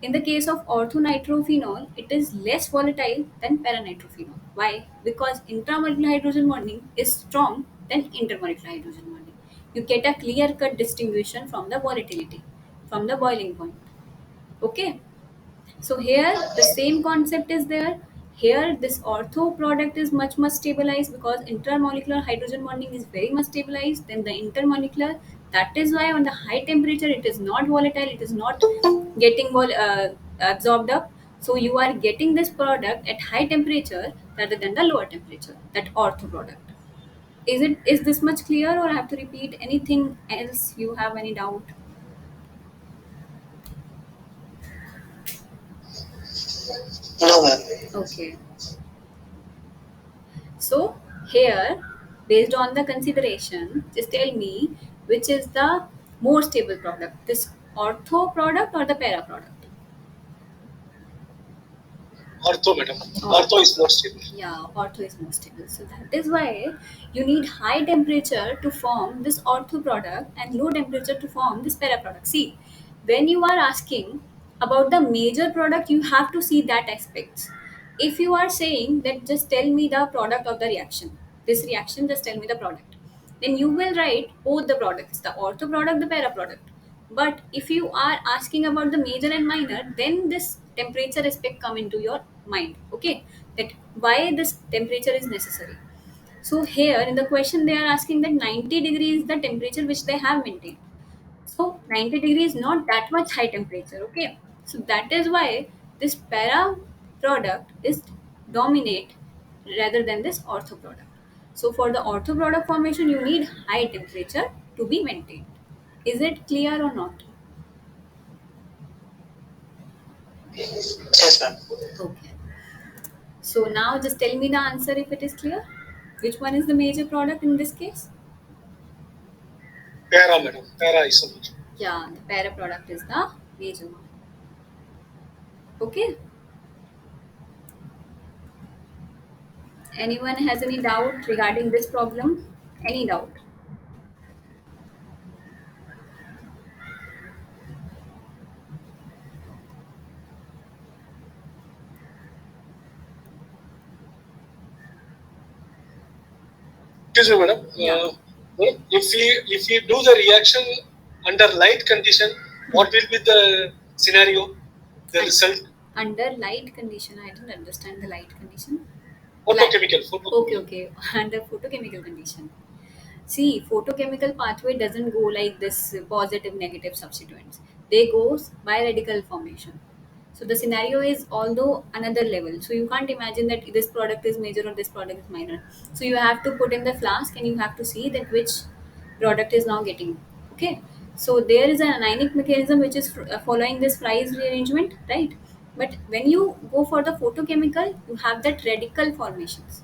in the case of orthonitrophenol, it is less volatile than paranitrophenol. Why? Because intramolecular hydrogen bonding is strong than intermolecular hydrogen bonding. You get a clear cut distinction from the volatility, from the boiling point. Okay. So here the same concept is there. Here this ortho product is much stabilized, because intermolecular hydrogen bonding is very much stabilized than the intermolecular. That is why on the high temperature it is not volatile. It is not getting absorbed up. So you are getting this product at high temperature rather than the lower temperature. That ortho product. Is this much clear, or I have to repeat anything else? You have any doubt? No, ma'am. Okay. So here, based on the consideration, just tell me which is the more stable product, this ortho product or the para product? Ortho, madam. Ortho. Ortho is more stable. Yeah, ortho is more stable. So that is why you need high temperature to form this ortho product and low temperature to form this para product. See, when you are asking about the major product, you have to see that aspects. If you are saying that just tell me the product of the reaction, this reaction, just tell me the product, then you will write both the products, the ortho product, the para product. But if you are asking about the major and minor, then this temperature aspect come into your mind. Okay, that why this temperature is necessary. So here in the question they are asking that 90 degrees is the temperature which they have maintained. So 90 degrees is not that much high temperature. Okay, so that is why this para product is dominate rather than this ortho product. So for the ortho product formation, you need high temperature to be maintained. Is it clear or not? Yes, ma'am. Okay. So now just tell me the answer if it is clear. Which one is the major product in this case? Para, madam. Para isomer. Yeah, the para product is the major one. Okay. Anyone has any doubt regarding this problem? Any doubt? Excuse me, madam. Yeah. If we do the reaction under light condition, what will be the scenario, the And result? under light condition, I didn't understand the light condition. Photochemical. Okay. Under photochemical condition. See, photochemical pathway doesn't go like this positive negative substituents. They goes by radical formation. So the scenario is although another level. So you can't imagine that this product is major or this product is minor. So you have to put in the flask and you have to see that which product is now getting. Okay. So there is an anionic mechanism which is following this Fry's rearrangement, right? But when you go for the photochemical, you have that radical formations.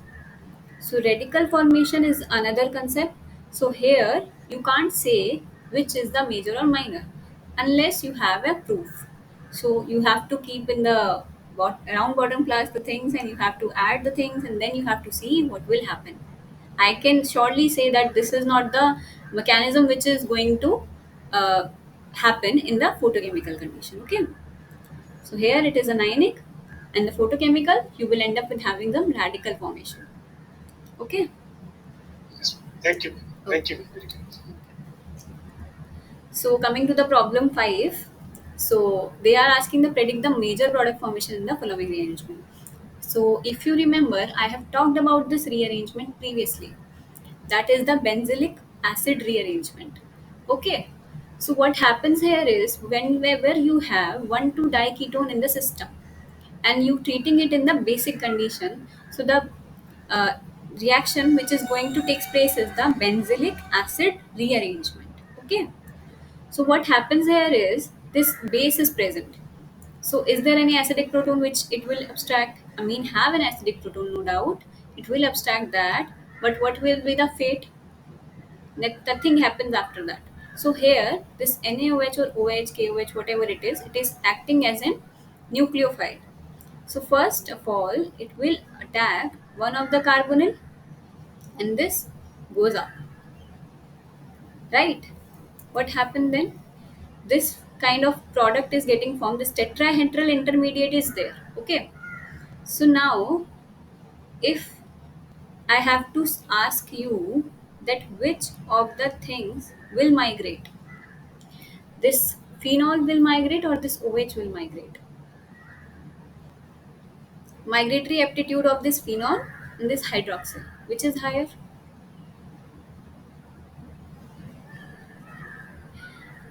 So radical formation is another concept. So here you can't say which is the major or minor unless you have a proof. So you have to keep in the round bottom class the things and you have to add the things and then you have to see what will happen. I can surely say that this is not the mechanism which is going to uh, happen in the photochemical condition. Okay. So here it is an ionic and the photochemical you will end up with having the radical formation. Okay. Yes. Thank you. Thank you. So coming to the problem 5, so they are asking to predict the major product formation in the following rearrangement. So if you remember, I have talked about this rearrangement previously. That is the benzylic acid rearrangement. Okay. So what happens here is whenever you have 1,2-diketone in the system and you treating it in the basic condition, so the uh, reaction which is going to take place is the benzylic acid rearrangement. Okay. So what happens here is this base is present. So is there any acidic proton which it will abstract? I mean, have an acidic proton, no doubt. It will abstract that. But what will be the fate? Nothing happens after that. So here, this NaOH or OH, KOH, whatever it is acting as an nucleophile. So first of all, it will attack one of the carbonyl and this goes up. Right? What happened then? This kind of product is getting formed. This tetrahedral intermediate is there. Okay. So now if I have to ask you that which of the things will migrate, this phenol will migrate or this OH will migrate? Migratory aptitude of this phenol and this hydroxyl, which is higher?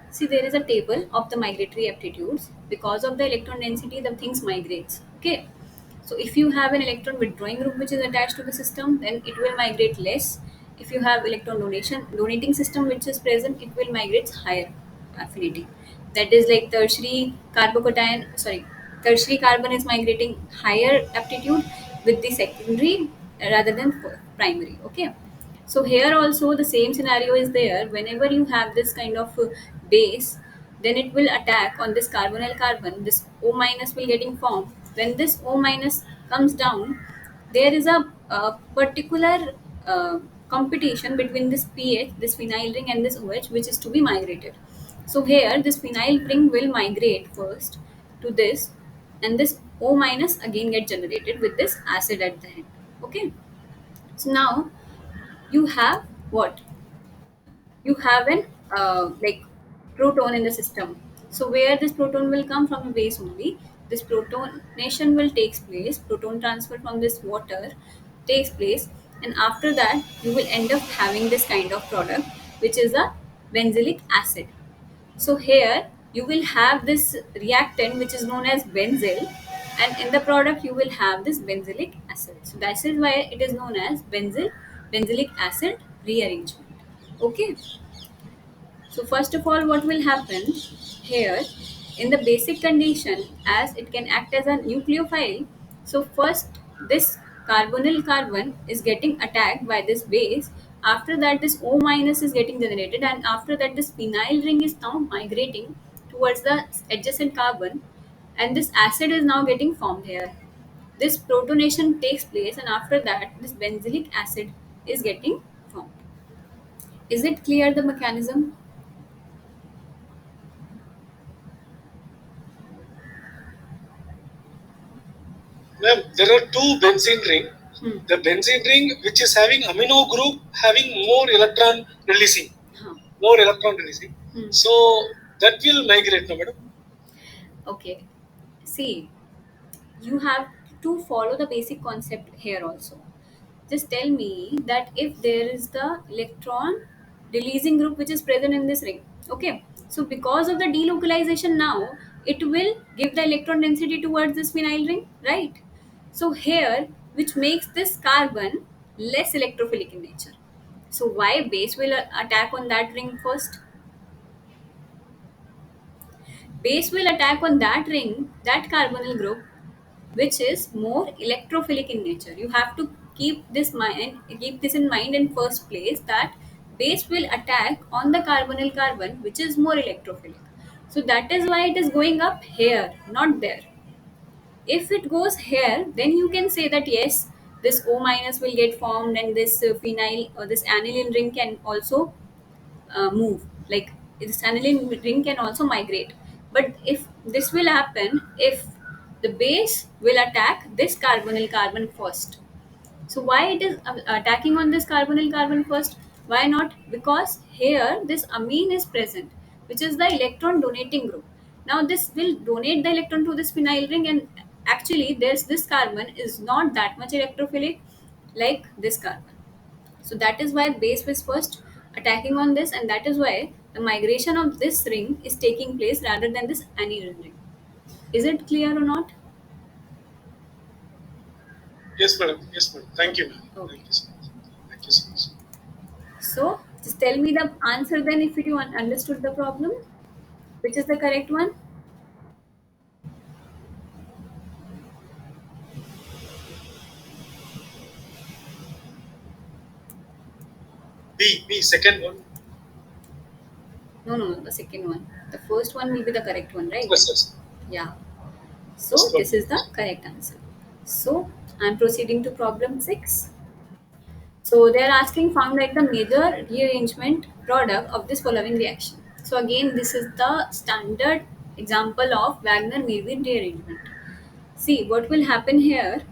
See, there is a table of the migratory aptitudes. Because of the electron density, the things migrates. Okay. So if you have an electron withdrawing group which is attached to the system, then it will migrate less. If you have electron donating system which is present, it will migrate higher affinity. That is like tertiary carbon is migrating higher aptitude with the secondary rather than primary. Okay. So here also the same scenario is there. Whenever you have this kind of base, then it will attack on this carbonyl carbon. This O minus will getting formed. When this O minus comes down, there is a particular competition between this pH, this phenyl ring, and this OH, which is to be migrated. So here this phenyl ring will migrate first to this, and this O minus again get generated with this acid at the end. Okay. So now you have what? You have an like proton in the system. So where this proton will come from? A base only. This protonation will takes place, proton transfer from this water takes place, and after that you will end up having this kind of product which is a benzylic acid. So here you will have this reactant which is known as benzyl, and in the product you will have this benzylic acid. So that is why it is known as benzylic acid rearrangement. Okay. So first of all, what will happen here in the basic condition, as it can act as a nucleophile. So first this carbonyl carbon is getting attacked by this base. After that, this O minus is getting generated, and after that, this phenyl ring is now migrating towards the adjacent carbon, and this acid is now getting formed here. This protonation takes place, and after that, this benzylic acid is getting formed. Is it clear the mechanism? Ma'am, there are two benzene ring. The benzene ring which is having amino group having more electron releasing. More electron releasing. So that will migrate, no madam? Okay. See, you have to follow the basic concept here also. Just tell me that if there is the electron releasing group which is present in this ring, okay, so because of the delocalization now, it will give the electron density towards this phenyl ring, right? So here, which makes this carbon less electrophilic in nature. So why base will attack on that ring first? Base will attack on that ring, that carbonyl group, which is more electrophilic in nature. You have to keep this in mind in first place, that base will attack on the carbonyl carbon which is more electrophilic. So that is why it is going up here, not there. If it goes here, then you can say that yes, this O minus will get formed, and this phenyl or this aniline ring can also move. Like this aniline ring can also migrate. But if this will happen, if the base will attack this carbonyl carbon first. So why it is attacking on this carbonyl carbon first? Why not? Because here this amine is present, which is the electron donating group. Now this will donate the electron to this phenyl ring, and actually there's this carbon is not that much electrophilic like this carbon. So that is why base was first attacking on this, and that is why the migration of this ring is taking place rather than this aniline ring. Is it clear or not? Yes, madam. Yes, madam. Thank you, ma'am. Okay. Thank you so much. Thank you so much. So just tell me the answer then if you understood the problem. Which is the correct one? B, second one. No, the second one. The first one will be the correct one, right? Yes. Yeah. So this is the correct answer. So I'm proceeding to problem 6. So they are asking found like the major rearrangement product of this following reaction. So again, this is the standard example of Wagner-Meerwein rearrangement. See what will happen here.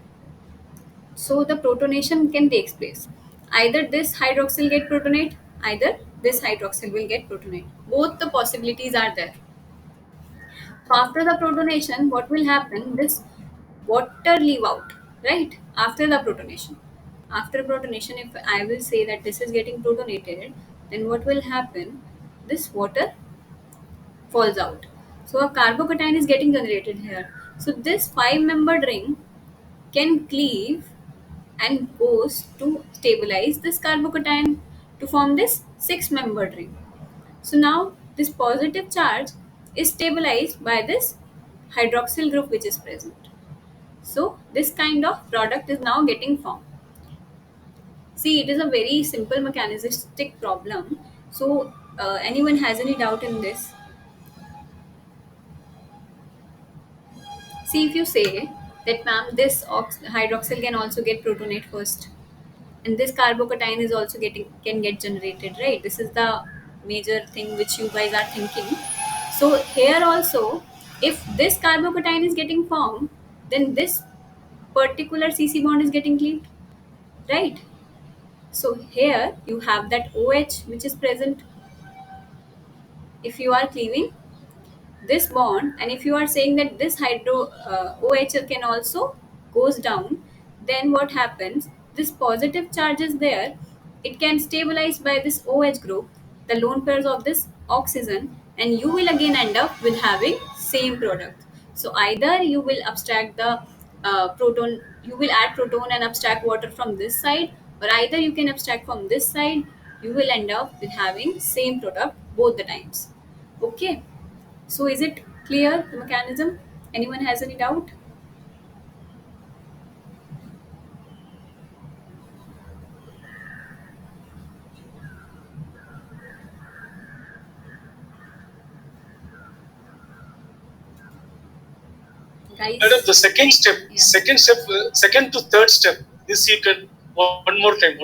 So the protonation can take place. Either this hydroxyl get protonate, either this hydroxyl will get protonate. Both the possibilities are there. So after the protonation, what will happen? This water leave out, right? After the protonation. After protonation, if I will say that this is getting protonated, then what will happen? This water falls out. So a carbocation is getting generated here. So this 5-membered ring can cleave and goes to stabilize this carbocation to form this 6-membered ring. So now this positive charge is stabilized by this hydroxyl group which is present. So this kind of product is now getting formed. See, it is a very simple mechanistic problem. So anyone has any doubt in this? See, if you say that ma'am, this hydroxyl can also get protonate first, and this carbocation is also can get generated, right? This is the major thing which you guys are thinking. So here also, if this carbocation is getting formed, then this particular cc bond is getting cleaved, right? So here you have that OH which is present. If you are cleaving this bond, and if you are saying that this OH can also goes down, then what happens? This positive charge is there. It can stabilize by this OH group, the lone pairs of this oxygen, and you will again end up with having same product. So either you will abstract the proton, you will add proton and abstract water from this side, or either you can abstract from this side. You will end up with having same product both the times. Okay. So is it clear, the mechanism? Anyone has any doubt? Guys? Madam, the second step, Yeah. second to third step, this you can one more time.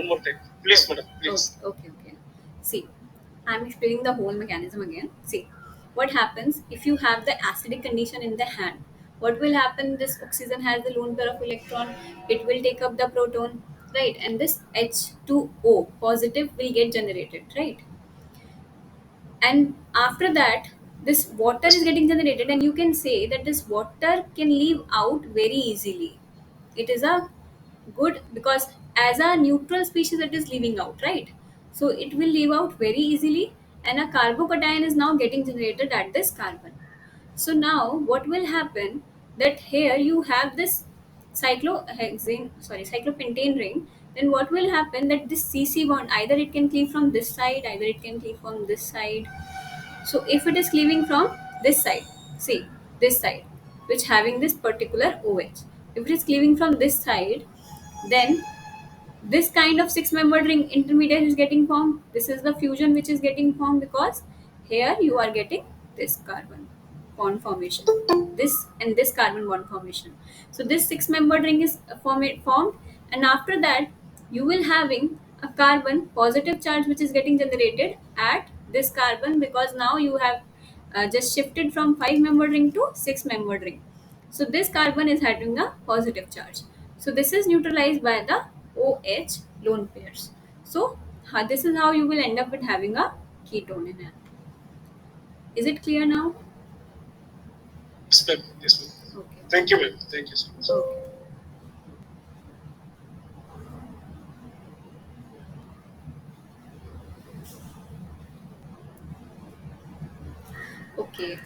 Please, madam, please. Okay. See, I'm explaining the whole mechanism again. See, what happens if you have the acidic condition in the hand? what will happen? This oxygen has the lone pair of electron, it will take up the proton, right? And this H2O positive will get generated, right? And after that, this water is getting generated, and you can say that this water can leave out very easily. It is a good, because as a neutral species it is leaving out, right? So it will leave out very easily, and a carbocation is now getting generated at this carbon. So now what will happen, that here you have this cyclopentane ring. Then what will happen, that this CC bond, either it can cleave from this side, either it can cleave from this side. So if it is cleaving from this side, see this side, which having this particular OH, if it is cleaving from this side, then this kind of six membered ring intermediate is getting formed. This is the fusion which is getting formed, because here you are getting this carbon bond formation, this and this carbon bond formation. So this six membered ring is formed, and after that you will having a carbon positive charge which is getting generated at this carbon, because now you have just shifted from five membered ring to six membered ring. So this carbon is having a positive charge. So this is neutralized by the OH lone pairs. So this is how you will end up with having a ketone in it. Is it clear now? Yes, ma'am. Yes, ma'am. Okay. Thank you, ma'am. Thank you so much. Okay. Okay.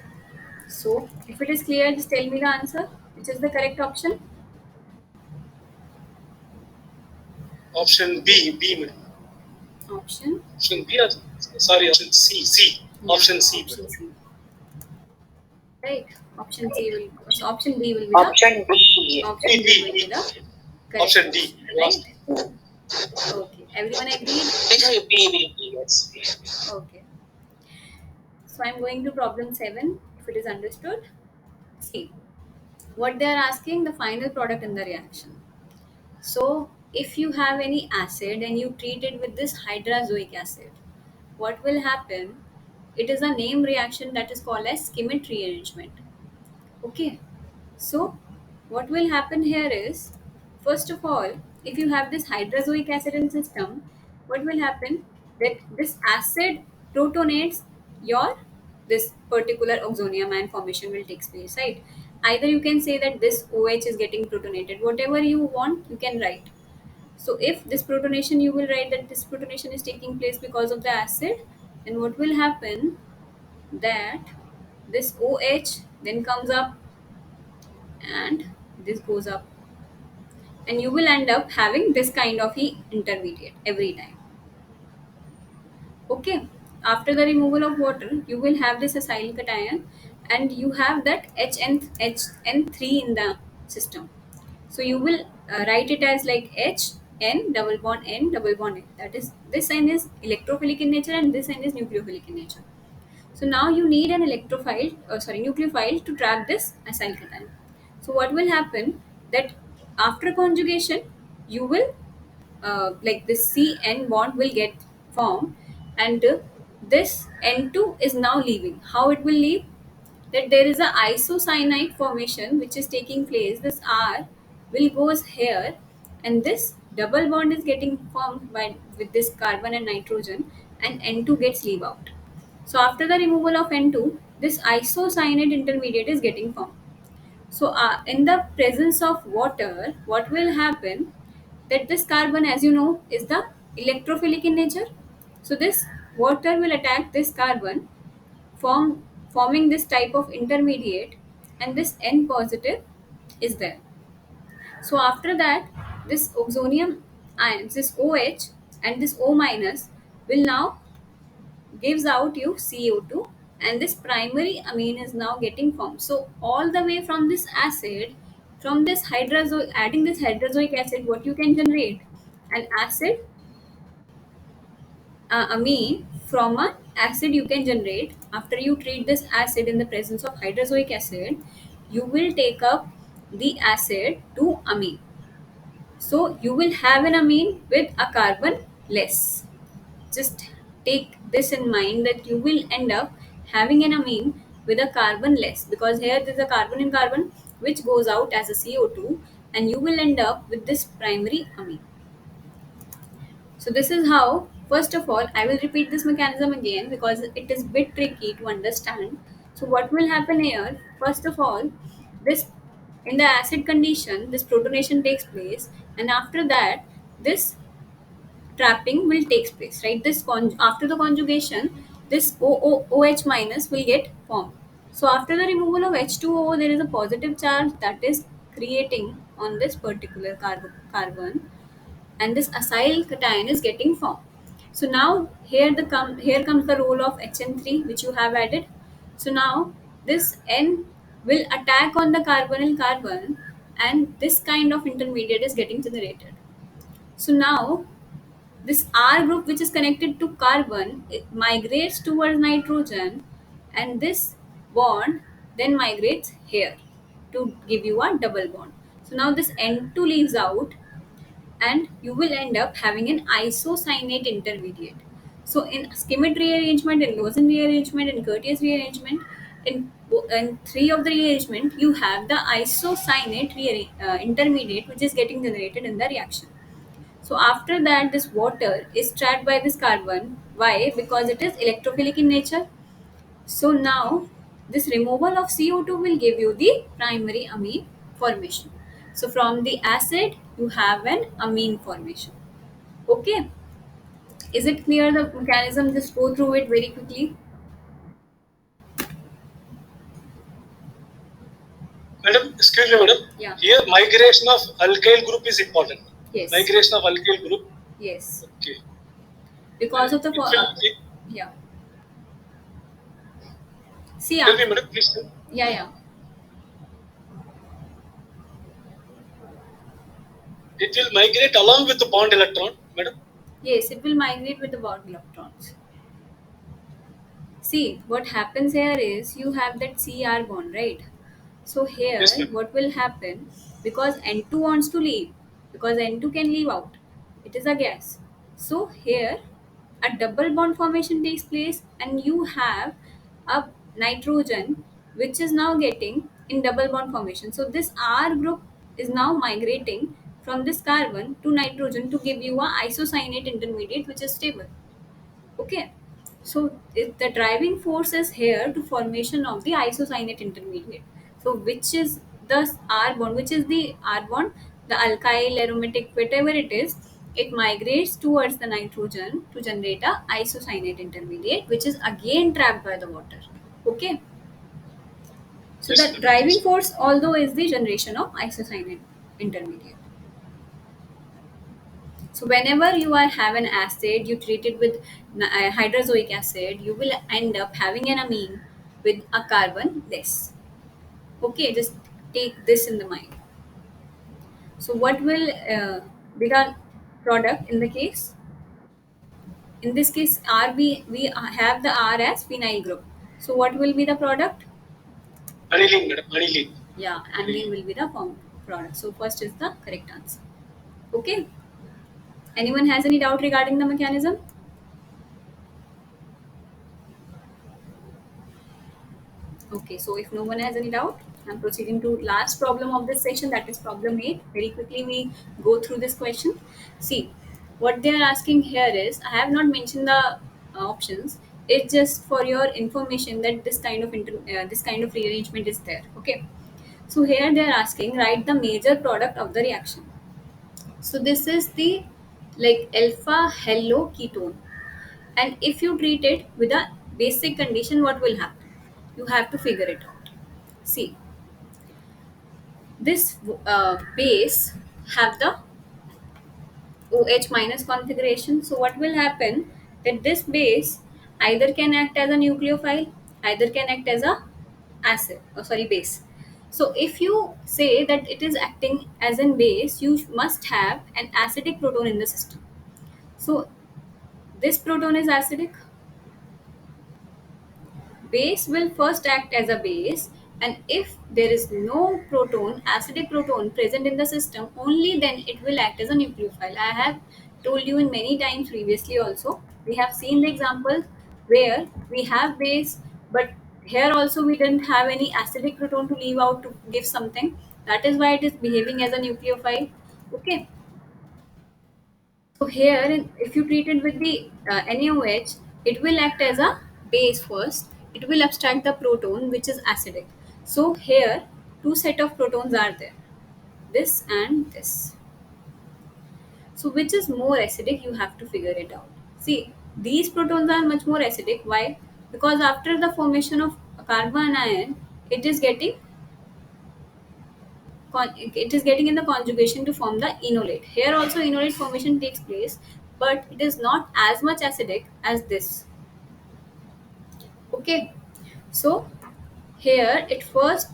So if it is clear, just tell me the answer. Which is the correct option? Option B, ma'am. Option. Option B, or, sorry, option C. Yeah, Option C. Option C. Right. Option C will. So option B will be the. Option B. Option B will be the correct Option D. right? Okay. Everyone agreed? B, yes. Okay. So I'm going to problem 7, if it is understood. See, what they are asking, the final product in the reaction. So if you have any acid and you treat it with this hydrazoic acid, what will happen? It is a name reaction that is called as symmetry arrangement. Okay. So what will happen here is, first of all, if you have this hydrazoic acid in system, what will happen, that this acid protonates your this particular oxonium ion formation will take place, right? Either you can say that this OH is getting protonated, whatever you want you can write. So if this protonation, you will write that this protonation is taking place because of the acid, then what will happen, that this OH then comes up and this goes up, and you will end up having this kind of intermediate every time. Okay. After the removal of water, you will have this acyl cation, and you have that HN3 in the system. So you will write it as like HN double bond N double bond N. That is, this sign is electrophilic in nature and this sign is nucleophilic in nature. So now you need an nucleophile to trap this acyl cation. So what will happen, that after conjugation, you will like this CN bond will get formed, and this N2 is now leaving. How it will leave? That there is a isocyanide formation which is taking place. This R will goes here, and this double bond is getting formed by with this carbon and nitrogen, and N2 gets leave out. So after the removal of N2, this isocyanide intermediate is getting formed. So in the presence of water, what will happen, that this carbon, as you know, is the electrophilic in nature. So this water will attack this carbon, forming this type of intermediate, and this N positive is there. So after that, this oxonium ions, this OH and this O minus will now gives out you CO2, and this primary amine is now getting formed. So all the way from this acid, from this hydrazoic, adding this hydrazoic acid, what you can generate? An acid amine from an acid you can generate. After you treat this acid in the presence of hydrazoic acid, you will take up the acid to amine. So you will have an amine with a carbon less. Just take this in mind, that you will end up having an amine with a carbon less, because here there is a carbon in carbon, which goes out as a CO2, and you will end up with this primary amine. So this is how, first of all, I will repeat this mechanism again because it is bit tricky to understand. So what will happen here, first of all, this in the acid condition, this protonation takes place, and after that, this trapping will take place, right? After the conjugation, this OH minus will get formed. So after the removal of H2O, there is a positive charge that is creating on this particular carbon, and this acyl cation is getting formed. So now here comes the role of HN3 which you have added. So now this N will attack on the carbonyl carbon, and this kind of intermediate is getting generated. So now this R group, which is connected to carbon, it migrates towards nitrogen, and this bond then migrates here to give you a double bond. So now this N2 leaves out, and you will end up having an isocyanate intermediate. So in symmetry rearrangement, in Lawson rearrangement, in Curtius rearrangement, in three of the rearrangement, you have the isocyanate intermediate which is getting generated in the reaction. So after that, this water is trapped by this carbon. Why? Because it is electrophilic in nature. So now this removal of CO2 will give you the primary amine formation. So from the acid, you have an amine formation. Okay. Is it clear the mechanism? Just go through it very quickly. Madam, excuse me, madam. Yeah. Here, migration of alkyl group is important. Yes. Migration of alkyl group. Yes. Okay. Because of the yeah. See, Tell me, madam, please. yeah. It will migrate along with the bond electron, madam. Yes, it will migrate with the bond electrons. See, what happens here is you have that Cr bond, right? So here, Yes, ma'am. what will happen, because N2 wants to leave, because N2 can leave out, it is a gas. So here, a double bond formation takes place, and you have a nitrogen which is now getting in double bond formation. So this R group is now migrating from this carbon to nitrogen to give you a isocyanate intermediate which is stable. Okay, so the driving force is here to formation of the isocyanate intermediate. So which is the R bond, which is the R bond, the alkyl, aromatic, whatever it is, it migrates towards the nitrogen to generate a isocyanate intermediate, which is again trapped by the water. Okay, so Yes, the ma'am. driving force although is the generation of isocyanate intermediate. So whenever you have an acid, you treat it with hydrozoic acid, you will end up having an amine with a carbon less. Okay, just take this in the mind. So what will be the product in the case? In this case, we have the R as phenyl group. So what will be the product? Aniline, madam. Aniline. Yeah, aniline will be the form product. So first is the correct answer. Okay. Anyone has any doubt regarding the mechanism? Okay, so if no one has any doubt, I'm proceeding to last problem of this section, that is problem 8. Very quickly we go through this question. See, what they are asking here is, I have not mentioned the options. It's just for your information that this kind of rearrangement is there. Okay, so here they are asking, write the major product of the reaction. So this is the like alpha halo ketone, and if you treat it with a basic condition, what will happen? You have to figure it out. See, this base have the OH minus configuration. So what will happen, that this base either can act as a nucleophile, either can act as a base. So if you say that it is acting as a base, you must have an acidic proton in the system. So this proton is acidic. Base will first act as a base, and if there is no acidic proton present in the system, only then it will act as a nucleophile. I have told you in many times previously also. We have seen the examples where we have base, but here also we didn't have any acidic proton to leave out to give something. That is why it is behaving as a nucleophile. Okay. So here, if you treat it with the NaOH, it will act as a base first. It will abstract the proton which is acidic. So here, two set of protons are there, this and this. So which is more acidic? You have to figure it out. See, these protons are much more acidic. Why? Because after the formation of a carbon ion, it is getting in the conjugation to form the enolate. Here also enolate formation takes place, but it is not as much acidic as this. Okay, so here it first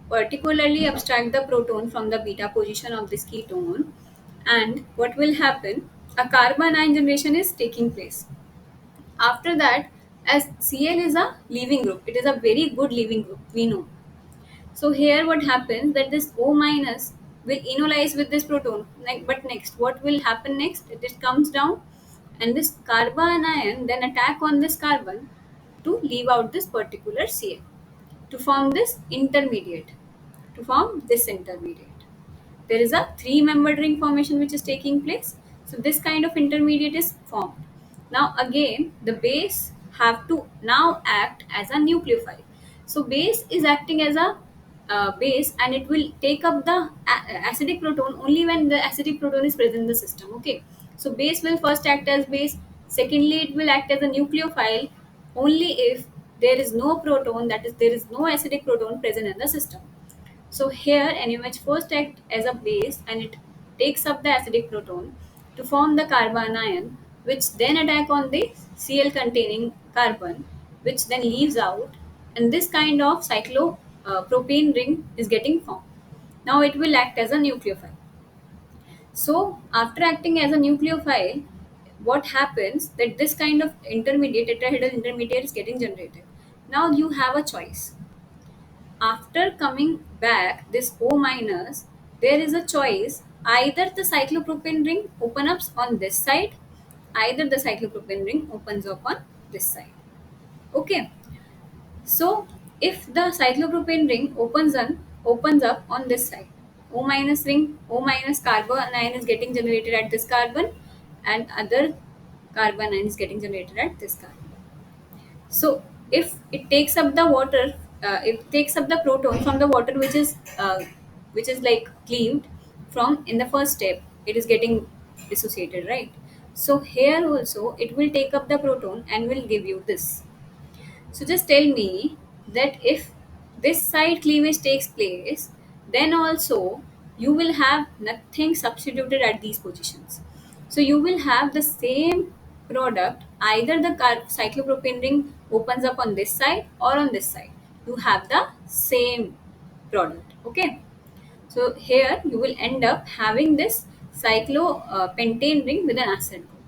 particularly abstract the proton from the beta position of this ketone, and what will happen? A carbon ion generation is taking place. After that, as Cl is a leaving group, it is a very good leaving group, we know. So here what happens that this O minus will enolize with this proton. But next, what will happen next? It comes down and this carbon ion then attack on this carbon to leave out this particular Cl to form this intermediate, to form this intermediate. There is a three-membered ring formation which is taking place. So this kind of intermediate is formed. Now again, the base have to now act as a nucleophile. So base is acting as a base, and it will take up the acidic proton only when the acidic proton is present in the system. Okay. So base will first act as base. Secondly, it will act as a nucleophile only if there is no proton, that is, there is no acidic proton present in the system. So here NaOH first acts as a base and it takes up the acidic proton to form the carbon ion, which then attack on the Cl containing carbon, which then leaves out, and this kind of cyclopropane ring is getting formed. Now it will act as a nucleophile. So after acting as a nucleophile, what happens that this kind of intermediate, tetrahedral intermediate, is getting generated. Now you have a choice. After coming back this O minus, there is a choice. Either the cyclopropane ring opens up on this side, either the cyclopropane ring opens up on this side. Okay. So if the cyclopropane ring opens up on this side, O minus ring, O minus carbon ion is getting generated at this carbon, and other carbon ion is getting generated at this carbon. So if it takes up the water, it takes up the proton from the water which is like cleaved from in the first step. It is getting dissociated, right? So here also it will take up the proton and will give you this. So just tell me that if this side cleavage takes place, then also you will have nothing substituted at these positions. So you will have the same product, either the cyclopropane ring opens up on this side or on this side. You have the same product. Okay. So here you will end up having this cyclopentane ring with an acid group.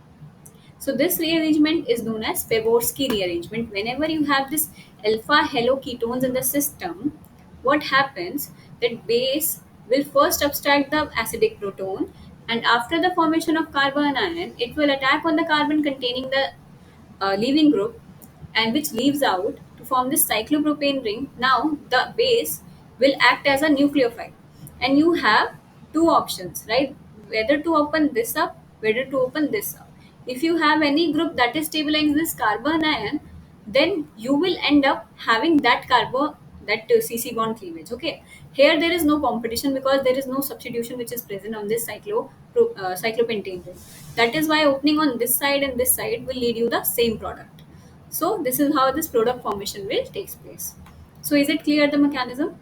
So this rearrangement is known as Feborsky rearrangement. Whenever you have this alpha haloketones in the system, what happens that base will first abstract the acidic proton, and after the formation of carbon ion, it will attack on the carbon containing the leaving group, and which leaves out to form this cyclopropane ring. Now the base will act as a nucleophile, and you have two options, right? Whether to open this up, whether to open this up. If you have any group that is stabilizing this carbon ion, then you will end up having that CC bond cleavage. Okay, here there is no competition because there is no substitution which is present on this cyclopentane ring. That is why opening on this side and this side will lead you the same product. So this is how this product formation will takes place. So is it clear the mechanism?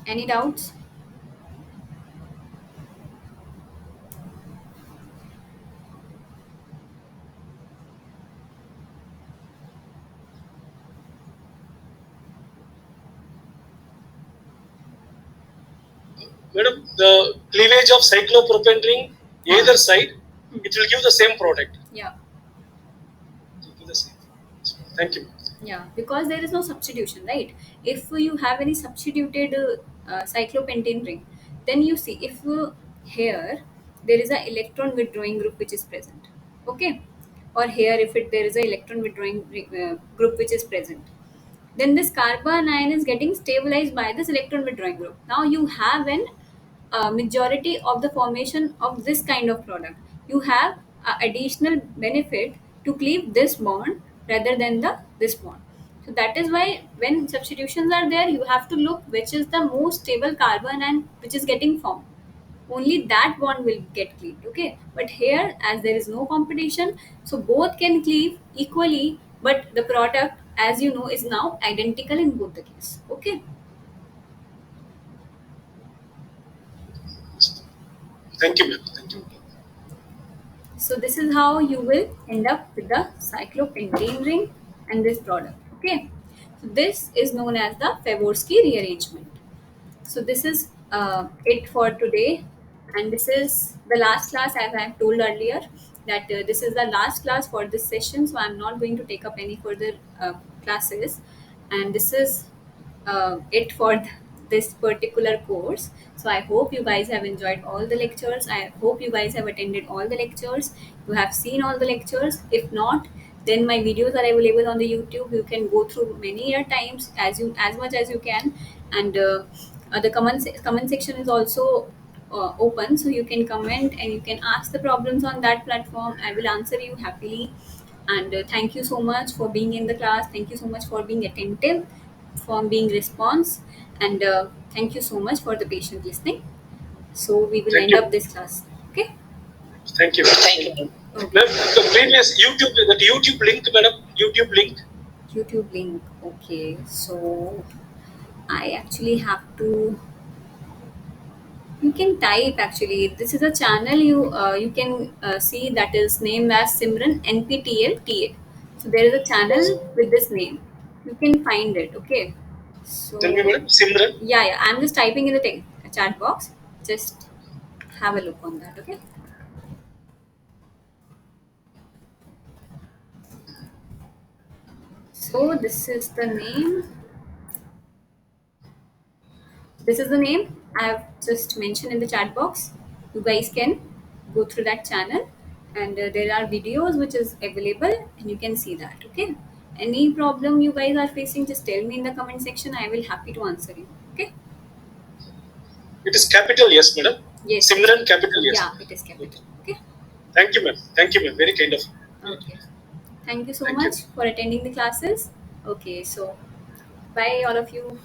Any doubts? Madam, the cleavage of cyclopropane ring, either side, it will give the same product. Yeah. It will give the same. Thank you. Yeah, because there is no substitution, right? If you have any substituted cyclopentane ring, then you see if here there is an electron withdrawing group which is present. Okay, or here if there is a electron withdrawing group which is present, then this carbon ion is getting stabilized by this electron withdrawing group. Now you have an majority of the formation of this kind of product. You have additional benefit to cleave this bond rather than the this bond. So that is why when substitutions are there, you have to look which is the most stable carbon and which is getting formed. Only that bond will get cleaved. Okay, but here as there is no competition, so both can cleave equally, but the product, as you know, is now identical in both the case. Okay. Thank you, ma'am. Thank you. So this is how you will end up with the cyclopentane ring and this product. Okay. So this is known as the Feborsky rearrangement. So this is it for today, and this is the last class, as I have told earlier that this is the last class for this session. So I'm not going to take up any further classes, and this is it for this particular course. So I hope you guys have enjoyed all the lectures. I hope you guys have attended all the lectures. You have seen all the lectures. If not, then my videos are available on the YouTube. You can go through many times as much as you can, and the comment section is also open, so you can comment and you can ask the problems on that platform. I will answer you happily. And thank you so much for being in the class. Thank you so much for being attentive, for being response, and thank you so much for the patient listening. So we will Thank end you. up this class. Okay. Thank you. Thank you. Okay. Ma'am, the previous YouTube link, madam, YouTube link. YouTube link. Okay. So I actually have to. You can type actually. This is a channel you can see that is named as Simran NPTEL-TA. So there is a channel with this name. You can find it. Okay. So Tell me, madam, Simran. yeah. I'm just typing in the chat box. Just have a look on that. Okay. So this is the name. This is the name I have just mentioned in the chat box. You guys can go through that channel, and there are videos which is available, and you can see that. Okay. Any problem you guys are facing, just tell me in the comment section. I will happy to answer you. Okay. It is capital, yes, madam. Yes. Simran, capital, yes. Yeah, it is capital. Okay. Thank you, ma'am. Thank you, ma'am. Very kind of you. Okay. Thank you so Thank you. much for attending the classes. Okay. So bye all of you.